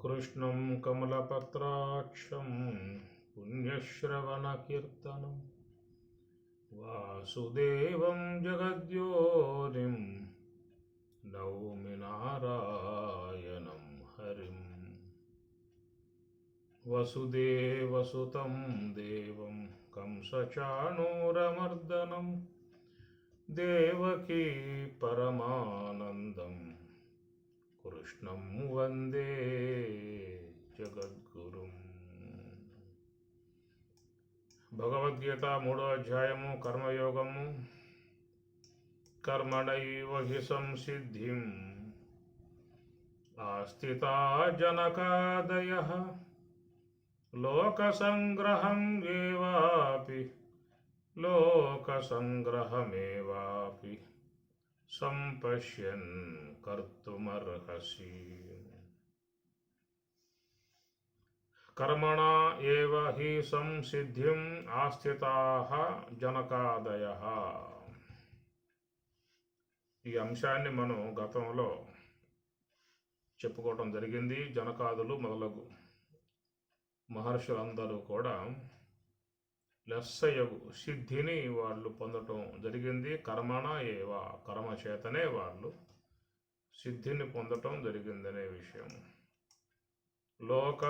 कृष्णं कमलपत्राक्षं पुण्यश्रवणकीर्तनं वासुदेवं जगद्योनिं नौमि नारायणं हरिम्। वसुदेवसुतं देवं कंसचाणूरमर्दनं देवकी परमानन्दं कृष्णं वन्दे జగద్గురుం. భగవద్గీత 3వ అధ్యాయము కర్మయోగము. కర్మణైవ హి సంసిద్ధిం ఆస్థితా జనకాదయః లోకసంగ్రహం లోకసంగ్రహమేవాపి సంపశ్యన్ కర్తుమర్హసి. కర్మణా ఏవ హి సంసిద్ధిం ఆస్థితాః జనకాదయః. ఈ అంశాన్ని మనం గతంలో చెప్పుకోవటం జరిగింది. జనకాదులు మొదలగు మహర్షులందరూ కూడా లెస్సయగు సిద్ధిని వాళ్ళు పొందటం జరిగింది. కర్మణ ఏవ, కర్మ చేతనే వాళ్ళు సిద్ధిని పొందటం జరిగిందనే విషయం. లోక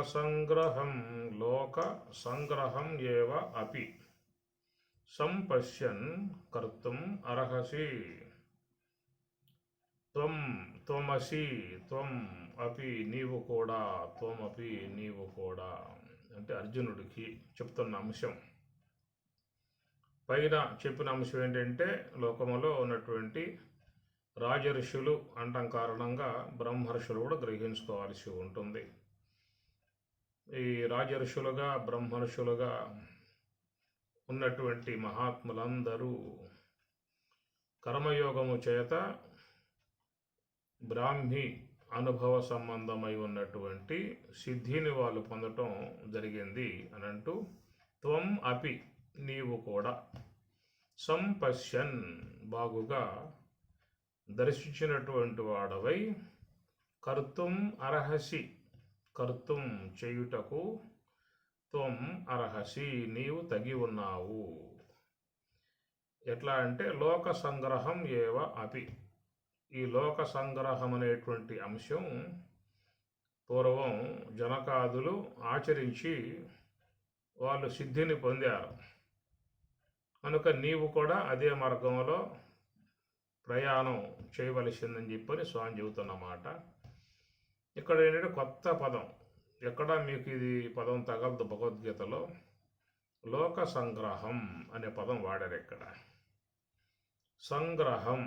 సంగ్రహం ఏవ అపి సంపశ్యన్ కర్తుం అర్హసి. త్వమసి త్వం అపి నీవు కూడా, త్వమపి నీవు కూడా అంటే అర్జునుడికి చెప్తున్న అంశం. పైన చెప్పిన అంశం ఏంటంటే లోకములో ఉన్నటువంటి రాజర్షులు అంటం కారణంగా బ్రహ్మర్షులు కూడా గ్రహించుకోవాల్సి ఉంటుంది. ఈ రాజర్షులుగా బ్రహ్మర్షులుగా ఉన్నటువంటి మహాత్ములందరూ కర్మయోగము చేత బ్రాహ్మీ అనుభవ సంబంధమై ఉన్నటువంటి సిద్ధిని వాళ్ళు పొందటం జరిగింది అని అంటూ, త్వం అపి నీవు కూడా, సంపశ్యన్ బాగుగా దర్శించినటువంటి వాడవై, కర్తుం అర్హసి కర్తుం చేయుటకు, త్వం అర్హసి నీవు తగి ఉన్నావు. ఎట్లా అంటే లోక సంగ్రహం ఏవ అపి. ఈ లోక సంగ్రహం అనేటువంటి అంశం పూర్వం జనకాదులు ఆచరించి వాళ్ళు సిద్ధిని పొందారు కనుక నీవు కూడా అదే మార్గంలో ప్రయాణం చేయవలసిందని చెప్పని స్వామి చెబుతున్నమాట. ఇక్కడ ఏంటంటే కొత్త పదం, ఎక్కడ మీకు ఇది పదం తగలదు భగవద్గీతలో. లోక సంగ్రహం అనే పదం వాడారు ఇక్కడ. సంగ్రహం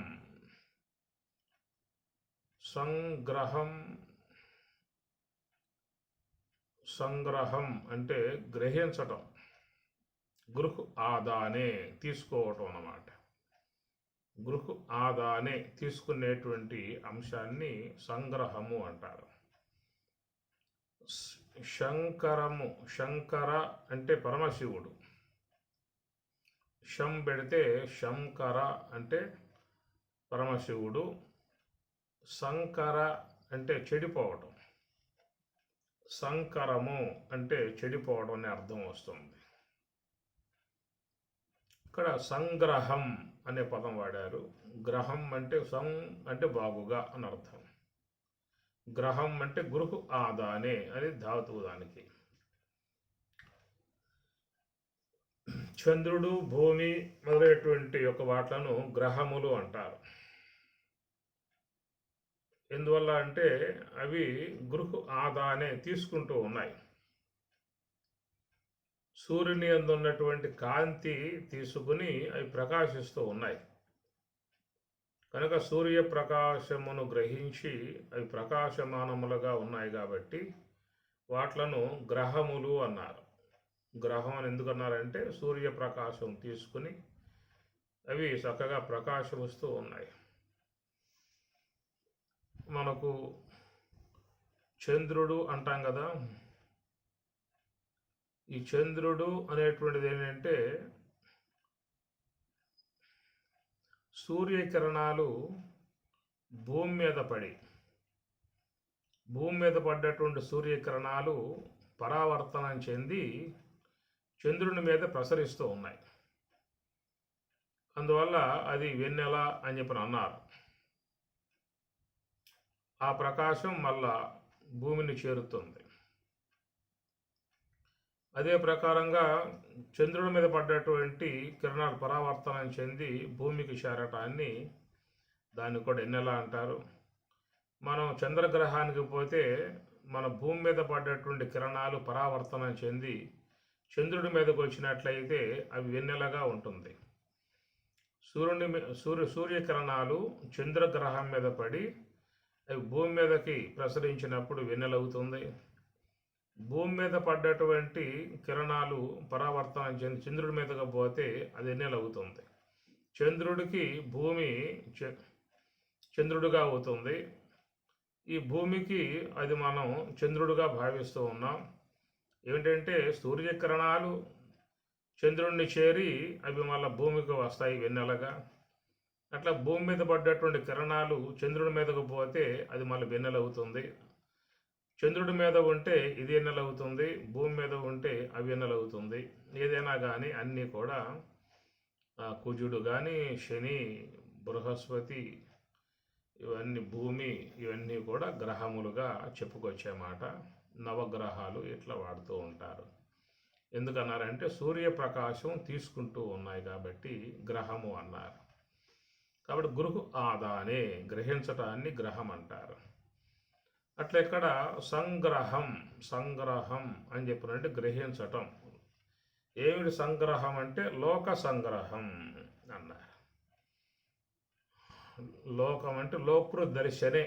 సంగ్రహం అంటే గ్రహించటం, గృహ్ ఆదానే తీసుకోవటం అన్నమాట. గృహ్ ఆదానే తీసుకునేటువంటి అంశాన్ని సంగ్రహము అంటారు. శంకర అంటే పరమశివుడు. శం పెడితే శంకర అంటే పరమశివుడు. సంకర అంటే చెడిపోవటం. సంకరము అంటే చెడిపోవడం అనే అర్థం వస్తుంది. ఇక్కడ సంగ్రహం అనే పదం వాడారు. గ్రహం అంటే అంటే బాగుగా అని అర్థం. గ్రహం అంటే గృహ్ ఆదానే అని ధాతువు దానికి. చంద్రుడు, భూమి మొదలైనటువంటి యొక్క వాట్లను గ్రహములు అంటారు. ఎందువల్ల అంటే అవి గృహ్ ఆదానే తీసుకుంటూ ఉన్నాయి. సూర్యుని యందు ఉన్నటువంటి కాంతి తీసుకుని అవి ప్రకాశిస్తూ ఉన్నాయి కనుక సూర్యప్రకాశమును గ్రహించి అవి ప్రకాశమానములుగా ఉన్నాయి కాబట్టి వాట్లను గ్రహములు అన్నారు. గ్రహం అని ఎందుకన్నారంటే సూర్యప్రకాశం తీసుకుని అవి చక్కగా ప్రకాశమిస్తూ ఉన్నాయి. మనకు చంద్రుడు అంటాం కదా, ఈ చంద్రుడు అనేటువంటిది ఏంటంటే సూర్యకిరణాలు భూమి మీద పడి భూమి మీద పడ్డటువంటి సూర్యకిరణాలు పరావర్తనం చెంది చంద్రుని మీద ప్రసరిస్తూ ఉన్నాయి. అందువల్ల అది వెన్నెల అని చెప్పి అన్నారు. ఆ ప్రకాశం మళ్ళా భూమిని చేరుతుంది. అదే ప్రకారంగా చంద్రుడి మీద పడ్డటువంటి కిరణాలు పరావర్తనం చెంది భూమికి చేరటాన్ని దాన్ని కూడా వెన్నెల అంటారు. మనం చంద్రగ్రహానికి పోతే మన భూమి మీద పడ్డటువంటి కిరణాలు పరావర్తనం చెంది చంద్రుడి మీదకి వచ్చినట్లయితే అవి వెన్నెలగా ఉంటుంది. సూర్యకిరణాలు చంద్రగ్రహం మీద పడి అవి భూమి మీదకి ప్రసరించినప్పుడు వెన్నెలవుతుంది. భూమి మీద పడ్డటువంటి కిరణాలు పరావర్తనం చెంది చంద్రుడి మీదకి పోతే అది వెన్నెలవుతుంది. చంద్రుడికి భూమి చంద్రుడిగా అవుతుంది. ఈ భూమికి అది మనం చంద్రుడిగా భావిస్తూ ఉన్నాం. ఏమిటంటే సూర్యకిరణాలు చంద్రుడిని చేరి అవి మళ్ళీ భూమికి వస్తాయి వెన్నెలగా. అట్లా భూమి మీద పడ్డటువంటి కిరణాలు చంద్రుడి మీదకు పోతే అది మళ్ళీ వెన్నెలవుతుంది. చంద్రుడి మీద ఉంటే ఇది వెన్నెలవుతుంది, భూమి మీద ఉంటే అవి వెన్నెలవుతుంది. ఏదైనా కానీ అన్నీ కూడా కుజుడు కానీ, శని, బృహస్పతి, ఇవన్నీ భూమి, ఇవన్నీ కూడా గ్రహములుగా చెప్పుకొచ్చేమాట. నవగ్రహాలు ఇట్లా వాడుతూ ఉంటారు. ఎందుకన్నారంటే సూర్యప్రకాశం తీసుకుంటూ ఉన్నాయి కాబట్టి గ్రహము అన్నారు. కాబట్టి గృహ ఆదానే గ్రహించటాన్ని గ్రహం అంటారు. అట్లా ఇక్కడ సంగ్రహం అని చెప్పినంటే గ్రహించటం. ఏమిటి సంగ్రహం అంటే లోక సంగ్రహం అన్నారు. లోకం అంటే లోకృ దర్శనే,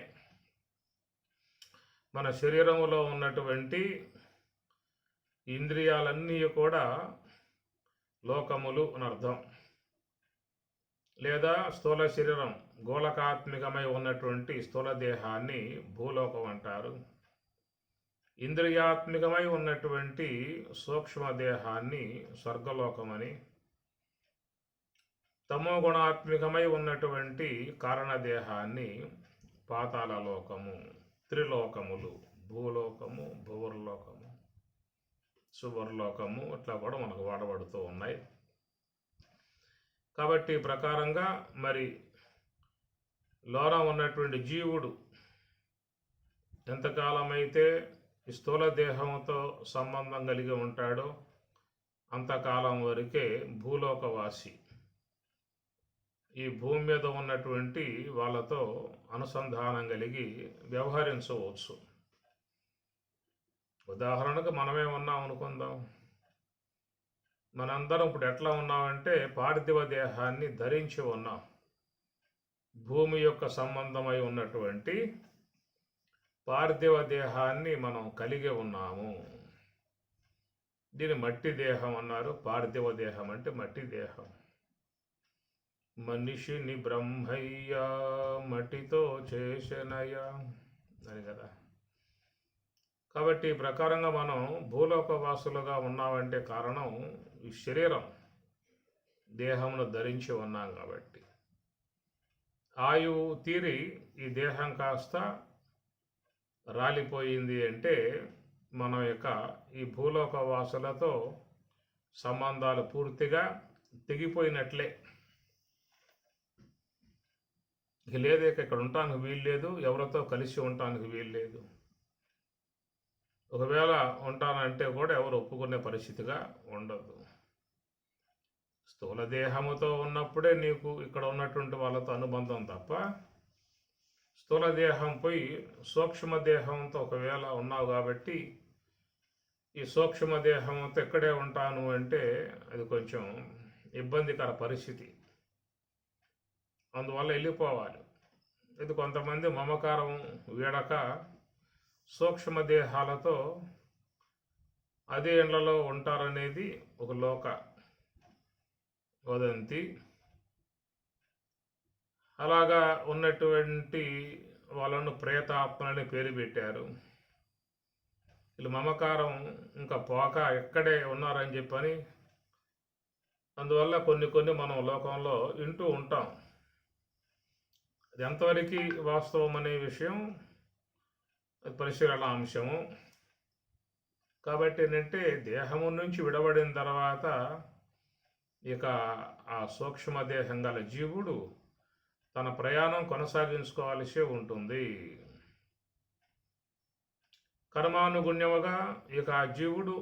మన శరీరంలో ఉన్నటువంటి ఇంద్రియాలన్నీ కూడా లోకములు అని అర్థం. లేదా స్థూల శరీరం గోళకాత్మికమై ఉన్నటువంటి స్థూల దేహాన్ని భూలోకం అంటారు. ఇంద్రియాత్మికమై ఉన్నటువంటి సూక్ష్మ దేహాన్ని స్వర్గలోకమని, తమోగుణాత్మికమై ఉన్నటువంటి కారణదేహాన్ని పాతాళ లోకము, త్రిలోకములు, భూలోకము, భువర్లోకము, సువర్లోకము ఇట్లా కూడా మనకు వాడబడుతూ ఉన్నాయి. కాబట్టి ప్రకారంగా మరి లోన ఉన్నటువంటి జీవుడు ఎంతకాలమైతే ఈ స్థూల దేహంతో సంబంధం కలిగి ఉంటాడో అంతకాలం వరకే భూలోకవాసి. ఈ భూమి మీద ఉన్నటువంటి వాళ్ళతో అనుసంధానం కలిగి వ్యవహరించవచ్చు. ఉదాహరణకు మనమే ఉన్నాం అనుకుందాం. మనందరం ఇప్పుడు ఎట్లా ఉన్నామంటే పార్థివ దేహాన్ని ధరించి ఉన్నాం. భూమి యొక్క సంబంధమై ఉన్నటువంటి పార్థివ దేహాన్ని మనం కలిగి ఉన్నాము. దీని మట్టి దేహం అన్నారు. పార్థివ దేహం అంటే మట్టి దేహం. మనిషిని బ్రహ్మయ్య మట్టితో చేసెనయ్య అని కదా. కాబట్టి ఈ ప్రకారంగా మనం భూలోకవాసులుగా ఉన్నామంటే కారణం ఈ శరీరం, దేహమును ధరించి ఉన్నాం కాబట్టి. ఆయువు తీరి ఈ దేహం కాస్త రాలిపోయింది అంటే మన యొక్క ఈ భూలోకవాసులతో సంబంధాలు పూర్తిగా తెగిపోయినట్లే. లేదు, ఇక్కడ ఉండటానికి వీల్లేదు, ఎవరితో కలిసి ఉండటానికి వీల్లేదు. ఒకవేళ ఉంటానంటే కూడా ఎవరు ఒప్పుకునే పరిస్థితిగా ఉండదు. స్థూల దేహముతో ఉన్నప్పుడే నీకు ఇక్కడ ఉన్నటువంటి వాళ్ళతో అనుబంధం తప్ప, స్థూల దేహం పోయి సూక్ష్మ దేహంతో ఒకవేళ ఉన్నావు కాబట్టి ఈ సూక్ష్మ దేహంతో ఎక్కడే ఉంటాను అంటే అది కొంచెం ఇబ్బందికర పరిస్థితి. అందువల్ల వెళ్ళిపోవాలి. ఇది కొంతమంది మమకారం వీడక సూక్ష్మ దేహాలతో అదే ఇండ్లలో ఉంటారనేది ఒక లోక వదంతి. అలాగా ఉన్నటువంటి వాళ్ళను ప్రేతాత్మలని పేరు పెట్టారు. వీళ్ళు మమకారం ఇంకా పోక ఎక్కడే ఉన్నారని చెప్పని అందువల్ల కొన్ని మనం లోకంలో వింటూ ఉంటాం. అది ఎంతవరకు వాస్తవం అనే విషయం అది పరిశీలన అంశము. కాబట్టి ఏంటంటే దేహము నుంచి విడబడిన తర్వాత ఇక ఆ సూక్ష్మదేహం గల జీవుడు తన ప్రయాణం కొనసాగించుకోవాల్సి ఉంటుంది. కర్మానుగుణ్యముగా ఇక ఆ జీవుడు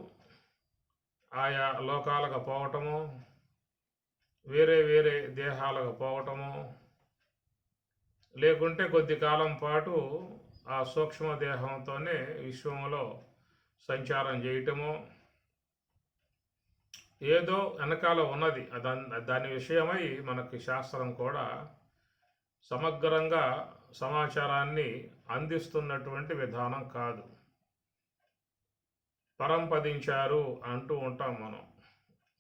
ఆయా లోకాలకు పోవటము, వేరే వేరే దేహాలకు పోవటము, లేకుంటే కొద్ది కాలం పాటు ఆ సూక్ష్మదేహంతోనే విశ్వంలో సంచారం చేయటము, ఏదో వెనకాల ఉన్నది దాని విషయమై మనకి శాస్త్రం కూడా సమగ్రంగా సమాచారాన్ని అందిస్తున్నటువంటి విధానం కాదు. పరంపదించారు అంటూ ఉంటాం మనం,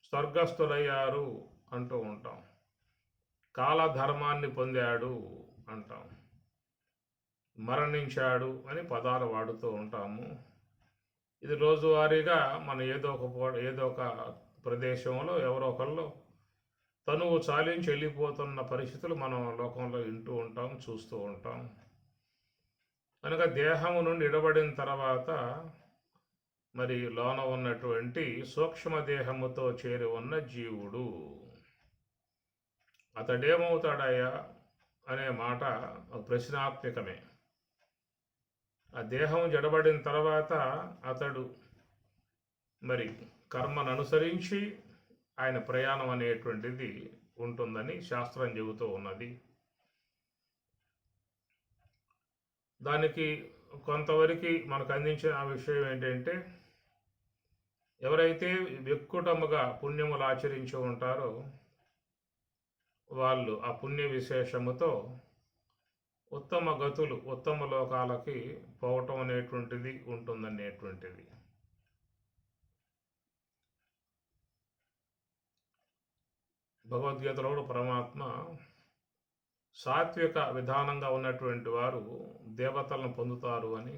స్వర్గస్థులయ్యారు అంటూ ఉంటాం, కాలధర్మాన్ని పొందాడు అంటాం, మరణించాడు అని పదాలు వాడుతూ ఉంటాము. ఇది రోజువారీగా మన ఏదో ఒక ప్రదేశంలో ఎవరో ఒకళ్ళు తనువు చాలించి వెళ్ళిపోతున్న పరిస్థితులు మనం లోకంలో వింటూ ఉంటాం, చూస్తూ ఉంటాం. కనుక దేహము నుండి విడబడిన తర్వాత మరి లోన ఉన్నటువంటి సూక్ష్మదేహముతో చేరి ఉన్న జీవుడు అతడేమవుతాడయ్యా అనే మాట ప్రశ్నాత్మకమే. ఆ దేహం జడబడిన తర్వాత అతడు మరి కర్మను అనుసరించి ఆయన ప్రయాణం అనేటువంటిది ఉంటుందని శాస్త్రం చెబుతూ ఉన్నది. దానికి కొంతవరకు మనకు అందించిన ఆ విషయం ఏంటంటే, ఎవరైతే వ్యక్కుటముగా పుణ్యములు ఆచరించి ఉంటారో వాళ్ళు ఆ పుణ్య విశేషముతో ఉత్తమ గతులు, ఉత్తమ లోకాలకి పోవటం అనేటువంటిది ఉంటుందనేటువంటిది. భగవద్గీతలో పరమాత్మ సాత్విక విధానంగా ఉన్నటువంటి వారు దేవతలను పొందుతారు అని,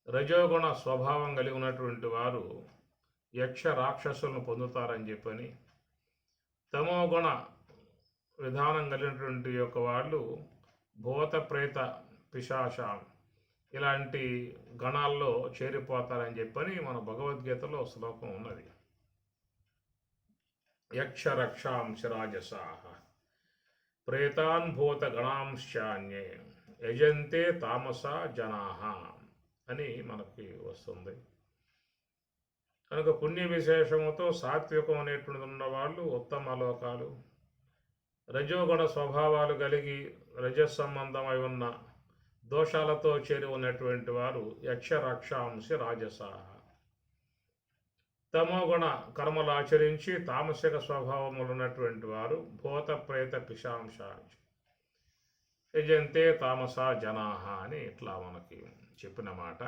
రజోగుణ స్వభావం కలిగి ఉన్నటువంటి వారు యక్ష రాక్షసులను పొందుతారని చెప్పని, తమోగుణ విధానం కలిగినటువంటి యొక్క వాళ్ళు భూత ప్రేత పిశాచ ఇలాంటి గణాల్లో చేరిపోతారని చెప్పని మన భగవద్గీతలో శ్లోకం ఉన్నది. యక్ష రక్షాంశ రాజసాహ ప్రేతాన్ భూత గణాంశాన్యే యజంతే తామస జనాహ అని మనకి వస్తుంది. కనుక పుణ్య విశేషముతో సాత్వికం అనేటువంటి ఉన్నవాళ్ళు ఉత్తమ లోకాలు, రజోగుణ స్వభావాలు కలిగి రజస్సంబంధమై ఉన్న దోషాలతో చేరి ఉన్నటువంటి వారు యక్ష రక్షాంశ రాజసాహ, తమోగుణ కర్మలు ఆచరించి తామసిక స్వభావములు ఉన్నటువంటి వారు భూత ప్రేత పిశాంశ యజంతే తామస జనాహ అని ఇట్లా మనకి చెప్పిన మాట.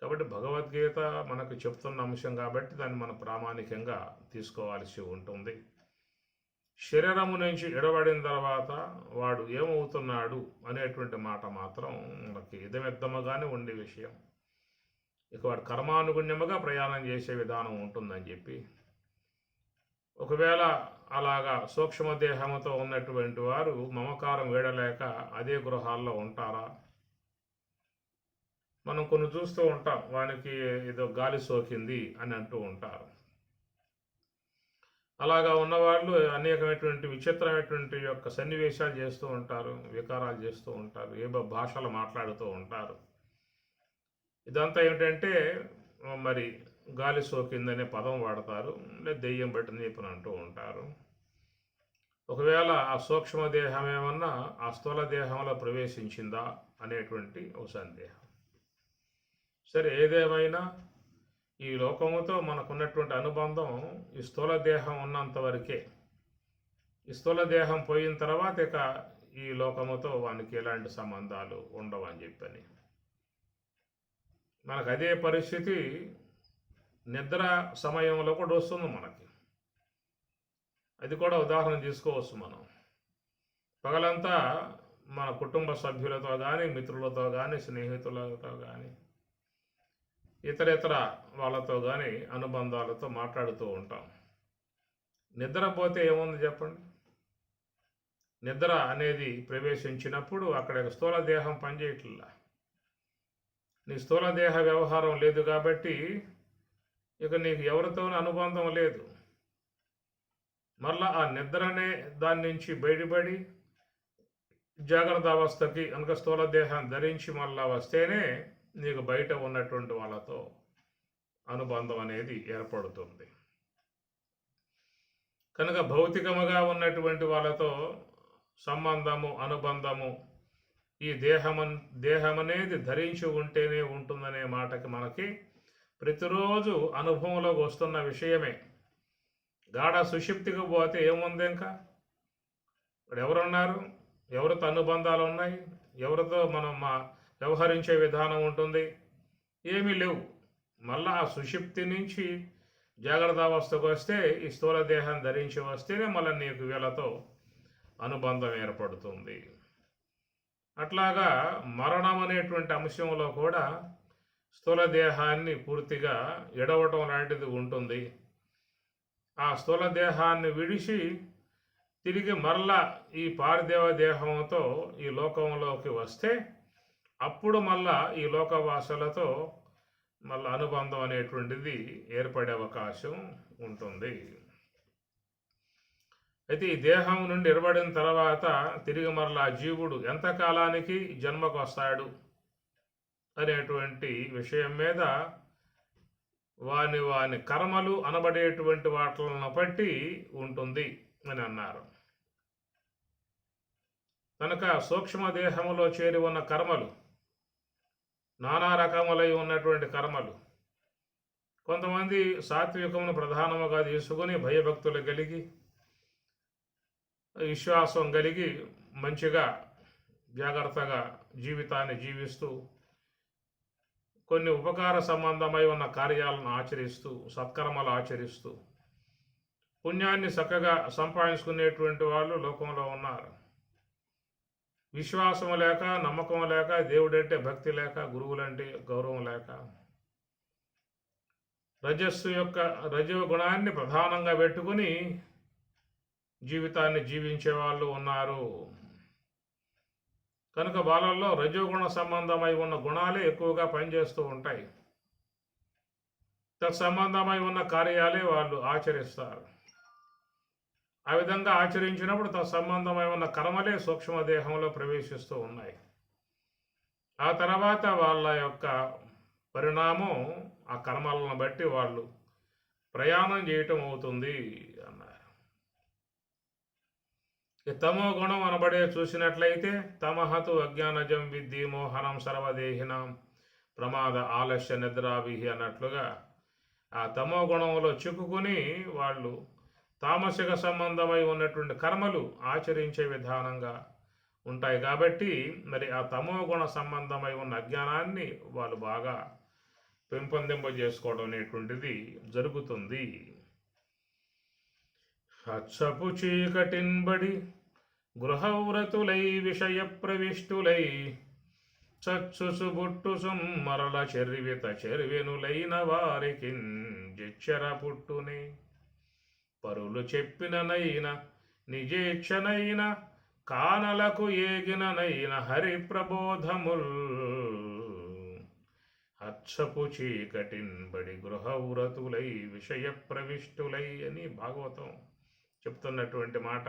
కాబట్టి భగవద్గీత మనకు చెప్తున్న అంశం కాబట్టి దాన్ని మనం ప్రామాణికంగా తీసుకోవాల్సి ఉంటుంది. శరీరము నుంచి ఎడబడిన తర్వాత వాడు ఏమవుతున్నాడు అనేటువంటి మాట మాత్రం మనకి ఇదమిద్దముగానే ఉండే విషయం. ఇక వాడు కర్మానుగుణ్యముగా ప్రయాణం చేసే విధానం ఉంటుందని చెప్పి, ఒకవేళ అలాగా సూక్ష్మదేహముతో ఉన్నటువంటి వారు మమకారం వేడలేక అదే గృహాల్లో ఉంటారా? మనం కొన్ని చూస్తూ ఉంటాం, వానికి ఏదో గాలి సోకింది అని అంటూ ఉంటారు. అలాగా ఉన్నవాళ్ళు అనేకమైనటువంటి విచిత్రమైనటువంటి యొక్క సన్నివేశాలు చేస్తూ ఉంటారు, వికారాలు చేస్తూ ఉంటారు, ఏదో భాషలు మాట్లాడుతూ ఉంటారు. ఇదంతా ఏమిటంటే మరి గాలి సోకిందనే పదం వాడతారు, లేదా దెయ్యం బట్టిన చెప్పని అంటూ ఉంటారు. ఒకవేళ ఆ సూక్ష్మదేహం ఏమన్నా ఆ స్థూల దేహంలో ప్రవేశించిందా అనేటువంటి ఒక సందేహం. సరే, ఏదేమైనా ఈ లోకముతో మనకున్నటువంటి అనుబంధం ఈ స్థూల దేహం ఉన్నంత వరకే. ఈ స్థూల దేహం పోయిన తర్వాత ఇక ఈ లోకముతో వానికి ఎలాంటి సంబంధాలు ఉండవని చెప్పని, మనకు అదే పరిస్థితి నిద్ర సమయంలో కూడా వస్తుంది మనకి. అది కూడా ఉదాహరణ తీసుకోవచ్చు. మనం పగలంతా మన కుటుంబ సభ్యులతో కానీ, మిత్రులతో కానీ, స్నేహితులతో కానీ, ఇతర వాళ్ళతో కానీ అనుబంధాలతో మాట్లాడుతూ ఉంటాం. నిద్రపోతే ఏముంది చెప్పండి? నిద్ర అనేది ప్రవేశించినప్పుడు అక్కడ స్థూల దేహం పనిచేయట్లా. నీ స్థూల దేహ వ్యవహారం లేదు కాబట్టి ఇక నీకు ఎవరితోనూ అనుబంధం లేదు. మళ్ళా ఆ నిద్రనే దాని నుంచి బయటపడి జాగ్రత్త అవస్థకి కనుక స్థూల దేహాన్ని ధరించి మళ్ళా వస్తేనే నీకు బయట ఉన్నటువంటి వాళ్ళతో అనుబంధం అనేది ఏర్పడుతుంది. కనుక భౌతికముగా ఉన్నటువంటి వాళ్ళతో సంబంధము, అనుబంధము ఈ దేహం అనేది ధరించి ఉంటేనే ఉంటుందనే మాటకి మనకి ప్రతిరోజు అనుభవంలోకి వస్తున్న విషయమే. గాఢ సుషుప్తికి పోతే ఏముంది? ఇంకా ఇక్కడ ఎవరున్నారు? ఎవరితో అనుబంధాలు ఉన్నాయి? ఎవరితో మనం వ్యవహరించే విధానం ఉంటుంది? ఏమీ లేవు. మళ్ళా ఆ సుషుప్తి నుంచి జాగ్రత్త అవస్థకు వస్తే ఈ స్థూల దేహాన్ని ధరించి వస్తేనే మళ్ళీ నీకు వీళ్ళతో అనుబంధం ఏర్పడుతుంది. అట్లాగా మరణం అనేటువంటి అంశంలో కూడా స్థూల దేహాన్ని పూర్తిగా ఎడవటం లాంటిది ఉంటుంది. ఆ స్థూల దేహాన్ని విడిచి తిరిగి మరలా ఈ పార్థివ దేహంతో ఈ లోకంలోకి వస్తే అప్పుడు మళ్ళా ఈ లోకవాసులతో మళ్ళీ అనుబంధం అనేటువంటిది ఏర్పడే అవకాశం ఉంటుంది. అయితే ఈ దేహం నుండి ఎరబడిన తర్వాత తిరిగి మరలా జీవుడు ఎంతకాలానికి జన్మకు వస్తాడు అనేటువంటి విషయం మీద వాని కర్మలు అనబడేటువంటి వాటిలను బట్టి ఉంటుంది అని అన్నారు. కనుక సూక్ష్మదేహములో చేరి ఉన్న కర్మలు, నానా రకములై ఉన్నటువంటి కర్మలు, కొంతమంది సాత్వికమును ప్రధానముగా తీసుకుని భయభక్తులు కలిగి విశ్వాసం కలిగి మంచిగా జాగ్రత్తగా జీవితాన్ని జీవిస్తూ కొన్ని ఉపకార సంబంధమై ఉన్న కార్యాలను ఆచరిస్తూ సత్కర్మలు ఆచరిస్తూ పుణ్యాన్ని చక్కగా సంపాదించుకునేటువంటి వాళ్ళు లోకంలో ఉన్నారు. విశ్వాసం లేక, నమ్మకం లేక, దేవుడంటే భక్తి లేక, గురువులంటే గౌరవం లేక రజోగుణాన్ని ప్రధానంగా పెట్టుకుని జీవితాన్ని జీవించే వాళ్ళు ఉన్నారు. కనుక వాళ్ళల్లో రజోగుణ సంబంధమై ఉన్న గుణాలే ఎక్కువగా పనిచేస్తూ ఉంటాయి. తత్సంబంధమై ఉన్న కార్యాలే వాళ్ళు ఆచరిస్తారు. ఆ విధంగా ఆచరించినప్పుడు తత్సంబంధమై ఉన్న కర్మలే సూక్ష్మదేహంలో ప్రవేశిస్తూ ఉన్నాయి. ఆ తర్వాత వాళ్ళ యొక్క పరిణామం ఆ కర్మలను బట్టి వాళ్ళు ప్రయాణం చేయటం అవుతుంది అన్నారు. ఈ తమో గుణం అనబడే చూసినట్లయితే తమహతు అజ్ఞానజం విద్ధి మోహనం సర్వదేహినం ప్రమాద ఆలస్య నిద్రావిహి అన్నట్లుగా ఆ తమో గుణంలో చిక్కుకుని వాళ్ళు తామసిక సంబంధమై ఉన్నటువంటి కర్మలు ఆచరించే విధానంగా ఉంటాయి. కాబట్టి మరి ఆ తమో గుణ సంబంధమై ఉన్న అజ్ఞానాన్ని వాళ్ళు బాగా పెంపొందింపజేసుకోవడం అనేటువంటిది జరుగుతుంది. అచ్చపు చీకటిన్బడి గృహవ్రతులై విషయ ప్రవిష్టులై చచ్చుసుబుట్టు సుమ్మరల చెర్విత చెర్వెనులైన వారికి జెచ్చర పుట్టునే పరులు చెప్పిననైన నిజేక్షనైన కానలకు ఏగిననైన హరి ప్రబోధముల్ అచ్చపు చీకటిన్బడి గృహవ్రతులై విషయ ప్రవిష్టులై అని భాగవతం చెప్తున్నటువంటి మాట.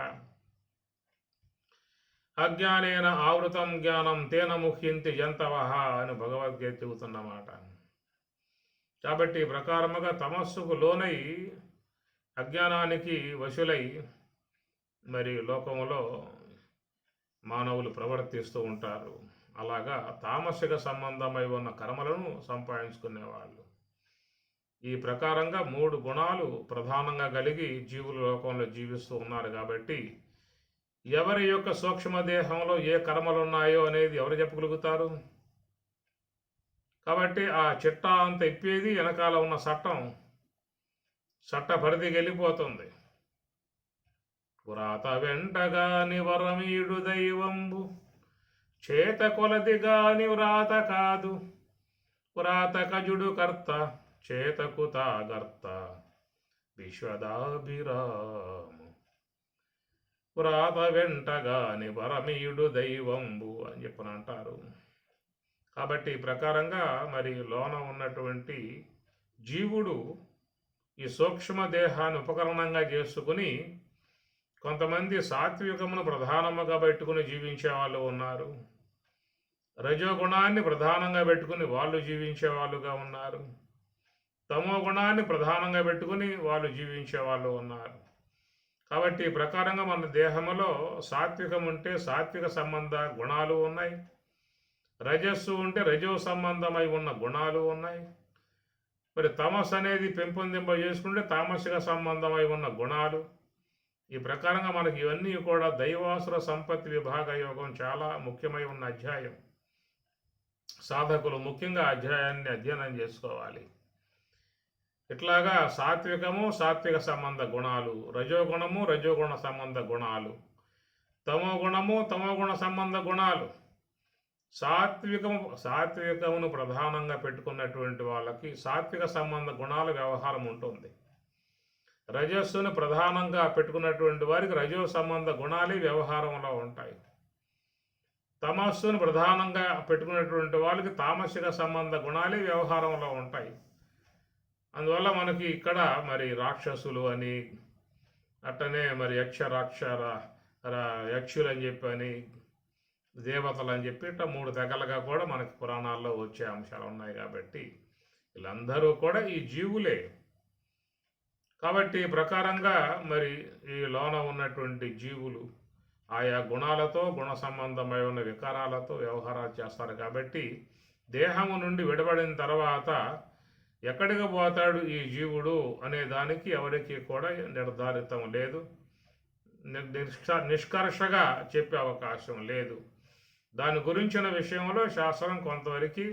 అజ్ఞానేన ఆవృతం జ్ఞానం తేన ముహ్యంతి జంతవః అని భగవద్గీత చెబుతున్నమాట. కాబట్టి ఈ ప్రకారముగా తమస్సుకు లోనై అజ్ఞానానికి వశులై మరి లోకంలో మానవులు ప్రవర్తిస్తూ ఉంటారు. అలాగా తామసిక సంబంధమై ఉన్న కర్మలను సంపాదించుకునేవాళ్ళు. ఈ ప్రకారంగా 3 గుణాలు ప్రధానంగా కలిగి జీవుల లోకంలో జీవిస్తూ ఉన్నారు. కాబట్టి ఎవరి యొక్క సూక్ష్మదేహంలో ఏ కర్మలు ఉన్నాయో అనేది ఎవరు చెప్పగలుగుతారు? కాబట్టి ఆ చిట్టా అంత ఇప్పేది వెనకాల ఉన్న చట్ట పరిధికి వెళ్ళిపోతుంది. పురాత వెంటగాని వరమీడు దైవంబు చేత కొలదిగాని వ్రాత కాదు పురాత కజుడు కర్త చేతకు తాగర్త విశ్వదాభిరాము పురాత వెంటగాని వరమీయుడు దైవంబు అని చెప్పని అంటారు. కాబట్టి ఈ ప్రకారంగా మరి లోన ఉన్నటువంటి జీవుడు ఈ సూక్ష్మ దేహాన్ని ఉపకరణంగా చేసుకుని కొంతమంది సాత్వికమును ప్రధానముగా పెట్టుకుని జీవించే వాళ్ళు ఉన్నారు. రజోగుణాన్ని ప్రధానంగా పెట్టుకుని వాళ్ళు జీవించే వాళ్ళుగా ఉన్నారు. తమో గుణాన్ని ప్రధానంగా పెట్టుకుని వాళ్ళు జీవించే వాళ్ళు ఉన్నారు. కాబట్టి ఈ ప్రకారంగా మన దేహంలో సాత్వికం ఉంటే సాత్విక సంబంధ గుణాలు ఉన్నాయి, రజస్సు ఉంటే రజో సంబంధమై ఉన్న గుణాలు ఉన్నాయి. మరి తమస్ అనేది పెంపొందింప చేసుకుంటే తామసిక సంబంధమై ఉన్న గుణాలు. ఈ ప్రకారంగా మనకి ఇవన్నీ కూడా దైవాసుర సంపత్తి విభాగ యోగం చాలా ముఖ్యమై ఉన్న అధ్యాయం. సాధకులు ముఖ్యంగా అధ్యాయాన్ని అధ్యయనం చేసుకోవాలి. ఇట్లాగా సాత్వికము సాత్విక సంబంధ గుణాలు, రజోగుణము రజోగుణ సంబంధ గుణాలు, తమో గుణము తమోగుణ సంబంధ గుణాలు. సాత్వికమును ప్రధానంగా పెట్టుకున్నటువంటి వాళ్ళకి సాత్విక సంబంధ గుణాల వ్యవహారం ఉంటుంది. రజస్సును ప్రధానంగా పెట్టుకున్నటువంటి వారికి రజో సంబంధ గుణాలే వ్యవహారంలో ఉంటాయి. తమస్సును ప్రధానంగా పెట్టుకున్నటువంటి వాళ్ళకి తామసిక సంబంధ గుణాలే వ్యవహారంలో ఉంటాయి. అందువల్ల మనకి ఇక్కడ మరి రాక్షసులు అని, అట్టనే మరి యక్షులు అని చెప్పి అని, దేవతలు అని చెప్పి ఇట్లా 3 తెగలుగా కూడా మనకి పురాణాల్లో వచ్చే అంశాలు ఉన్నాయి. కాబట్టి వీళ్ళందరూ కూడా ఈ జీవులే. కాబట్టి ప్రకారంగా మరి ఈ లోన ఉన్నటువంటి జీవులు ఆయా గుణాలతో గుణ సంబంధమై ఉన్న వికారాలతో వ్యవహారాలు చేస్తారు. కాబట్టి దేహము నుండి విడబడిన తర్వాత ఎక్కడికి పోతాడు ఈ జీవుడు అనే దానికి ఎవరికి కూడా నిర్ధారితం లేదు, నిష్కర్షగా చెప్పే అవకాశం లేదు. దాని గురించిన విషయంలో శాస్త్రం కొంతవరకు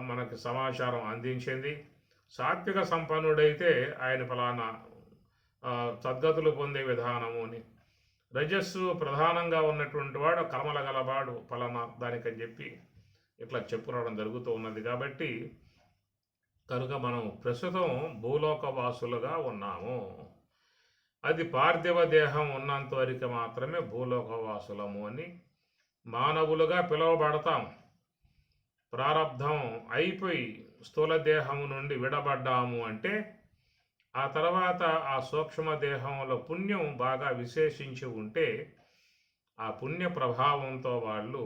మనకి సమాచారం అందించింది. సాత్విక సంపన్నుడైతే ఆయన ఫలానా సద్గతులు పొందే విధానము అని, రజస్సు ప్రధానంగా ఉన్నటువంటి వాడు కర్మల గలవాడు ఫలానా దానికని చెప్పి ఇట్లా చెప్పుకోవడం జరుగుతూ ఉన్నది. కాబట్టి కనుక మనం ప్రస్తుతం భూలోకవాసులుగా ఉన్నాము. అది పార్థివ దేహం ఉన్నంత వరకు మాత్రమే భూలోకవాసులము అని మానవులుగా పిలువబడతాం. ప్రారబ్ధం అయిపోయి స్థూల దేహము నుండి విడబడ్డాము అంటే ఆ తర్వాత ఆ సూక్ష్మ దేహంలో పుణ్యం బాగా విశేషించి ఉంటే ఆ పుణ్య ప్రభావంతో వాళ్ళు